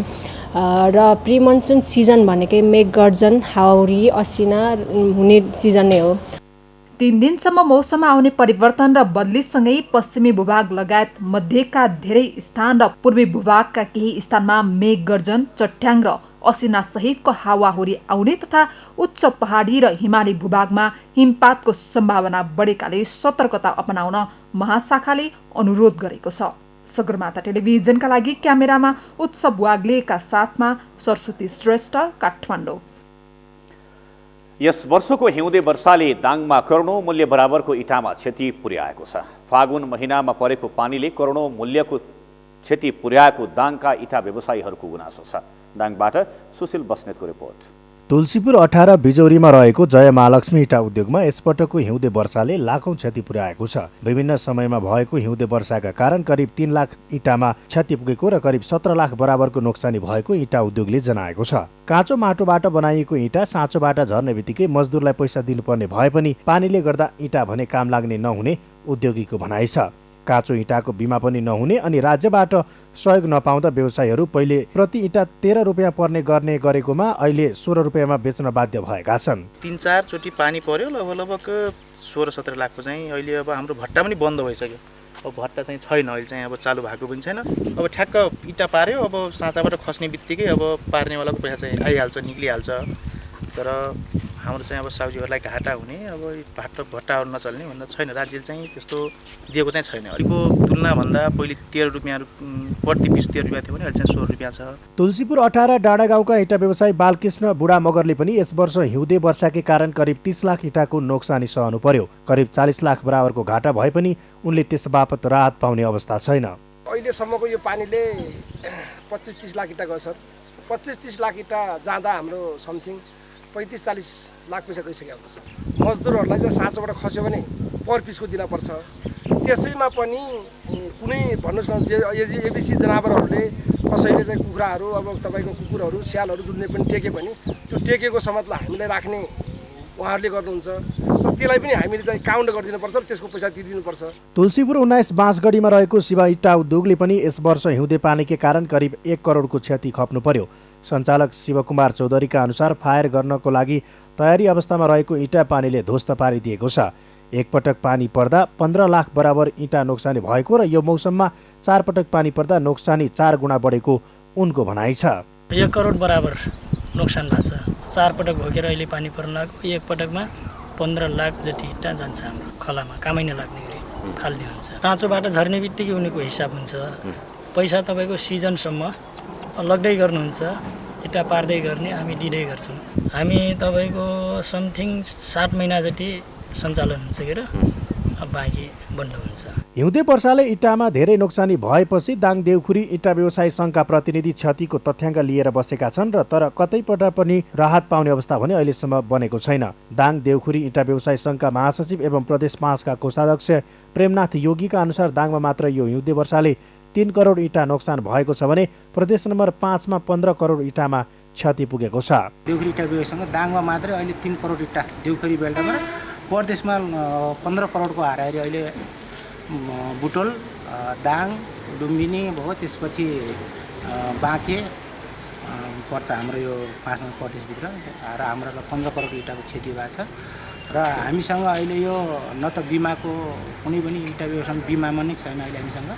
र प्री मनसुन सिजन भनेकै मेघ गर्जन, हावाहुरी, असिना हुने सिजन नै हो। 3 दिनसम्म मौसममा आउने परिवर्तन र बदलीसँगै पश्चिमी भूभाग लगायत मध्यका धेरै स्थान र पूर्वी भूभागका केही स्थानमा मेघ गर्जन, चट्याङ र असिना सहितको हावाहुरी आउने तथा उच्च पहाडी र हिमाली भूभागमा हिमपातको सम्भावना बढेकाले सतर्कता अपनाउन महाशाखाले अनुरोध गरेको छ। सगरमाथा टेलिभिजनका लागि क्यामेरामा उत्सव वाग्लेका साथमा सरस्वती श्रेष्ठ, काठमाडौँ। यस वर्षको हिउँदे वर्षाले दाङमा करोडौँ मूल्य बराबरको इँटामा क्षति पुर्याएको छ। फागुन महिनामा परेको पानीले करोडौँ मूल्यको क्षति पुर्याएको दाङका इँटा व्यवसायीहरूको गुनासो छ। दाङबाट सुशील बस्नेतको रिपोर्ट। तुलसीपुर 18 बिजौरीमा रहेको जय महालक्ष्मी इँटा उद्योगमा यसपटकको हिउँदे वर्षाले लाखौं क्षति पुर्याएको छ। विभिन्न समयमा भएको हिउँदे वर्षाका कारण करिब 3 लाख इँटामा क्षति पुगेको र करिब 17 लाख बराबरको नोक्सानी भएको इँटा उद्योगले जनाएको छ। काँचो माटोबाट बनाइएको इँटा साँचोबाट झर्ने बित्तिकै मजदुरलाई पैसा दिनुपर्ने भए पनि पानीले गर्दा इँटा भने काम लाग्ने नहुने उद्योगीको भनाइ छ। काँचो इँटाको बिमा पनि नहुने अनि राज्यबाट सहयोग नपाउँदा व्यवसायीहरू पहिले प्रति इँटा 13 रुपियाँ पर्ने गर्ने गरेकोमा अहिले 16 रुपियाँमा बेच्न बाध्य भएका छन्। 3-4 चोटि पानी पर्यो, लगभग 16-17 लाखको चाहिँ अहिले अब हाम्रो भट्टा पनि बन्द भइसक्यो। अब भट्टा चाहिँ छैन, अहिले चाहिँ अब चालु भएको पनि छैन। अब ठ्याक्क इँटा पार्यो, अब साँचाबाट खस्ने बित्तिकै अब पार्नेवालाको पैसा चाहिँ आइहाल्छ, निक्लिहाल्छ। तर हाम्रो चाहिँ अब सब्जीहरूलाई घाटा हुने अब भट्टाहरू नचल्ने भन्दा छैन। राज्यले चाहिँ त्यस्तो दिएको चाहिँ छैन। अहिलेको तुलनाभन्दा पहिले 13 रुपियाँ प्रति पिस 13 रुपियाँ थियो भने अहिले चाहिँ 16 रुपियाँ छ। तुलसीपुर 18 डाँडागाउँका इँटा व्यवसायी बालकृष्ण बुढा मगरले पनि यस वर्ष हिउँदे वर्षाकै कारण करिब 30 लाख इँटाको नोक्सानी सहनु पर्यो। करिब 40 लाख बराबरको घाटा भए पनि उनले त्यस बापत राहत पाउने अवस्था छैन। अहिलेसम्मको यो पानीले 25-30 लाख इँटा गयो सर। 25-30 लाख इँटा जाँदा हाम्रो समथिङ 35-40 लाख पैसा गइसकेको हुन्छ सर। मजदुरहरूलाई चाहिँ साँचोबाट खस्यो भने पर पिसको दिनपर्छ। त्यसैमा पनि कुनै भन्नुहोस् न एबिसी जनावरहरूले कसैले चाहिँ कुखुराहरू अब तपाईँको कुकुरहरू स्यालहरू जुन्ने पनि टेक्यो भने त्यो टेकेको समेतलाई हामीलाई राख्ने उहाँहरूले गर्नुहुन्छ। तर त्यसलाई पनि हामीले चाहिँ काउन्ट गरिदिनुपर्छ र त्यसको पैसा तिर्दिनुपर्छ। तुलसीपुर 19 बाँसगढीमा रहेको शिव इँटा उद्योगले पनि यस वर्ष हिउँदे पानीकै कारण करिब 1 करोडको क्षति खप्नु पर्यो। सञ्चालक शिवकुमार चौधरीका अनुसार फायर गर्नको लागि तयारी अवस्थामा रहेको इँटा पानीले ध्वस्त पारिदिएको छ। एकपटक पानी पर्दा 15 लाख बराबर इँटा नोक्सानी भएको र यो मौसममा 4 पटक पानी पर्दा नोक्सानी 4 गुणा बढेको उनको भनाइ छ। 1 करोड बराबर नोक्सान भएको छ। 4 पटक भोगेर अहिले पानी पर्न लाग्यो। एक पटकमा 15 लाख जति इँटा जान्छ हाम्रो खलामा, कामै नलाग्ने गरी फाल्ने हुन्छ। चाँचोबाट झर्ने बित्तिकै उनीको हिसाब हुन्छ। पैसा तपाईँको सिजनसम्म लग्दै गर्नुहुन्छ, इँटा पार्दै गर्ने हामी दिँदै गर्छौँ। हामी तपाईँको समथिङ 7 महिना जति सञ्चालन हुन्छ के र अब बाँकी बन्द हुन्छ। हिउँदे वर्षाले इँटामा धेरै नोक्सानी भएपछि दाङ देउखुरी इँटा व्यवसायी सङ्घका प्रतिनिधि क्षतिको तथ्याङ्क लिएर बसेका छन् र तर कतैपल्ट पनि राहत पाउने अवस्था भने अहिलेसम्म बनेको छैन। दाङ देउखुरी इँटा व्यवसायी सङ्घका महासचिव एवं प्रदेश महासका कोषाध्यक्ष प्रेमनाथ योगीका अनुसार दाङमा मात्र यो हिउँदे वर्षाले 3 करोड इँटा नोक्सान भएको छ भने प्रदेश नम्बर 5 मा 15 करोड इँटामा क्षति पुगेको छ। देउखुरी इँटा व्यवसायसँग दाङमा मात्रै अहिले 3 करोड इँटा देउखुरी बेल्टामा, प्रदेशमा 15 करोडको हाराहारी अहिले बुटोल, दाङ, डुम्बिनी भयो, त्यसपछि बाँके पर्छ हाम्रो यो 5 नम्बर प्रदेशभित्र र हाम्रो 15 करोड इँटाको क्षति भएको छ। र हामीसँग अहिले यो न त बिमाको कुनै पनि इँटा व्यवसाय बिमामा नै छैन अहिले हामीसँग।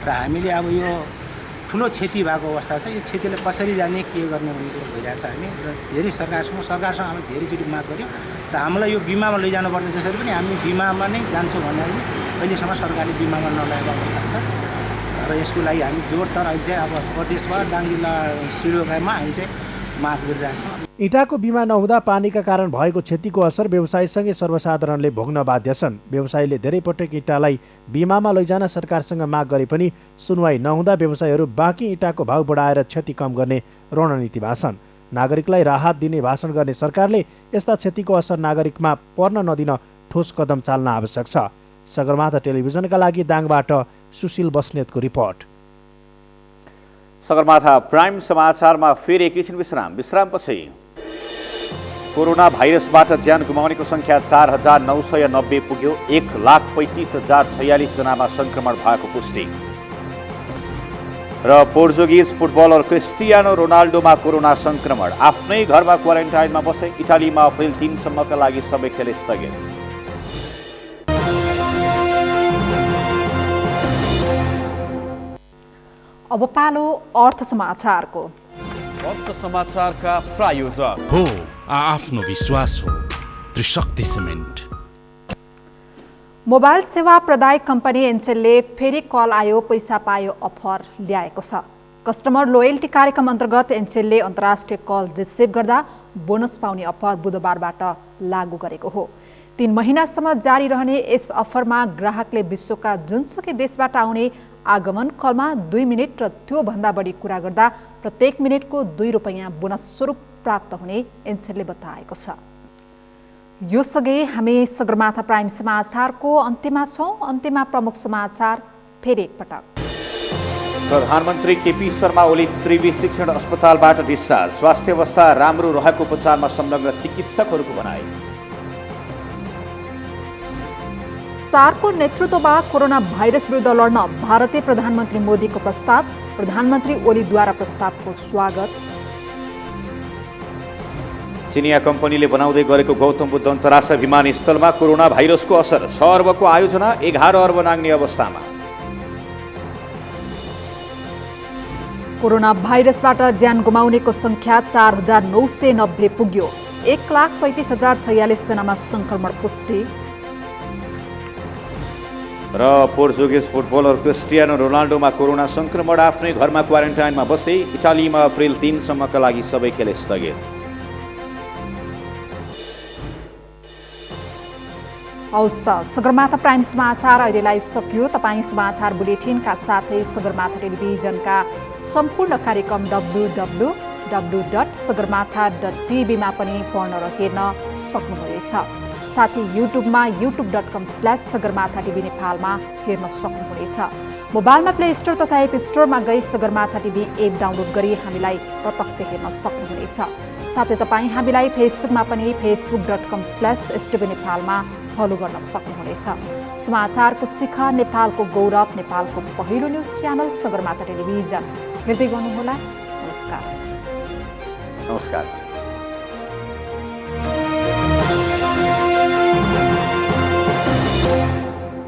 र हामीले अब यो ठुलो क्षति भएको अवस्था छ। यो क्षतिलाई कसरी जाने के गर्ने भन्ने कुरो भइरहेको छ। हामी र धेरै सरकारसँग हामी धेरैचोटि माग गऱ्यौँ र हामीलाई यो बिमामा लैजानुपर्छ जसरी पनि हामी बिमामा नै जान्छौँ भन्दा पनि अहिलेसम्म सरकारले बिमामा नल्याएको अवस्था छ। र यसको लागि हामी जोडदार अहिले चाहिँ अब प्रदेशमा दाङ जिल्ला श्रीडोकामा हामी चाहिँ माग गरिरहेछौँ। इँटाको बिमा नहुँदा पानीका कारण भएको क्षतिको असर व्यवसायीसँगै सर्वसाधारणले भोग्न बाध्य छन्। व्यवसायीले धेरै पटक इँटालाई बिमामा लैजान सरकारसँग माग गरे पनि सुनवाई नहुँदा व्यवसायीहरू बाँकी इँटाको भाउ बढाएर क्षति कम गर्ने रणनीतिमा छन्। नागरिकलाई राहत दिने भाषण गर्ने सरकारले यस्ता क्षतिको असर नागरिकमा पर्न नदिन ठोस कदम चाल्न आवश्यक छ। सगरमाथा टेलिभिजनका लागि दाङबाट सुशील बस्नेतको रिपोर्ट। सगरमाथा प्राइम समाचारमा फेरि एकैछिन विश्रामपछि कोरोना भाइरसबाट ज्यान गुमाउनेको सङ्ख्या 4,990 पुग्यो। 1,35,046 जनामा सङ्क्रमण भएको पुष्टि। र पोर्चुगिज फुटबलर क्रिस्टियानो रोनाल्डोमा कोरोना सङ्क्रमण, आफ्नै घरमा क्वारेन्टाइनमा बसे। इटालीमा अप्रिल 3 सम्मका लागि सबै खेल स्थगित। अब पालो अर्थ समाचारको। अर्थ समाचारका प्रायोजक हो आफ्नो विश्वास हो त्रिशक्ति सिमेन्ट। मोबाइल सेवा प्रदायक कम्पनी एनसेलले फेरि कल आयो पैसा पायो अफर ल्याएको छ। कस्टमर लोयल्टी कार्यक्रम अन्तर्गत एनसेलले अन्तर्राष्ट्रिय कल रिसिभ गर्दा बोनस पाउने अफर बुधबारबाट लागू गरेको हो। 3 महिनासम्म जारी रहने यस अफरमा ग्राहकले विश्वका जुनसुकै देशबाट आउने आगमन कलमा 2 मिनेट र त्योभन्दा बढी कुरा गर्दा प्रत्येक मिनेटको 2 रुपैयाँ बोनस स्वरूप प्राप्त हुने एनसेलले बताएको छ। यो सँगै हामी सगरमाथा प्राइम समाचारको अन्त्यमा छौँ। अन्त्यमा प्रमुख समाचार फेरि एकपटक। प्रधानमन्त्री केपी शर्मा ओली त्रिवी शिक्षण अस्पतालबाट डिस्चार्ज। स्वास्थ्य अवस्था राम्रो रहेको उपचारमा संलग्न चिकित्सकहरूको भनाइ। सार्कको नेतृत्वमा कोरोना भाइरस विरुद्ध लड्न भारतीय प्रधानमन्त्री मोदीको प्रस्ताव। प्रधानमन्त्री ओलीद्वारा प्रस्तावको स्वागत। चिनिया कम्पनीले बनाउँदै गरेको गौतम बुद्ध अन्तर्राष्ट्रिय विमानस्थलमा कोरोना भाइरसको असर। 6 अर्बको आयोजना 11 अर्ब नाग्ने अवस्थामा। कोरोना भाइरसबाट ज्यान गुमाउनेको संख्या 4,990 पुग्यो। 1,35,046 जनामा संक्रमण पुष्टि। र पोर्चुगिज फुटबलर क्रिस्टियानो रोनाल्डोमा कोरोना संक्रमण, आफ्नै घरमा क्वारेन्टाइनमा बसे। इटालीमा अप्रिल 3 सम्मका लागि सबै खेल स्थगित। हौस् त सगरमाथा प्राइम समाचार अहिलेलाई सकियो। तपाईँ समाचार बुलेटिनका साथै सगरमाथा टेलिभिजनका सम्पूर्ण कार्यक्रम www.sagarmatha.tv मा पनि पढ्न र हेर्न सक्नुहुनेछ। साथै युट्युबमा youtube.com/sagarmatha TV नेपालमा हेर्न सक्नुहुनेछ। मोबाइलमा प्ले स्टोर तथा एप स्टोरमा गई सगरमाथा टिभी एप डाउनलोड गरी हामीलाई प्रत्यक्ष हेर्न सक्नुहुनेछ। साथै तपाईँ हामीलाई फेसबुकमा पनि facebook.com/STV नेपालमा फलो गर्न सक्नुहुनेछ। समाचारको शिखर, नेपालको गौरव, नेपालको पहिलो न्युज च्यानल सगरमाथा टेलिभिजन हेर्दै गर्नुहोला। नमस्कार।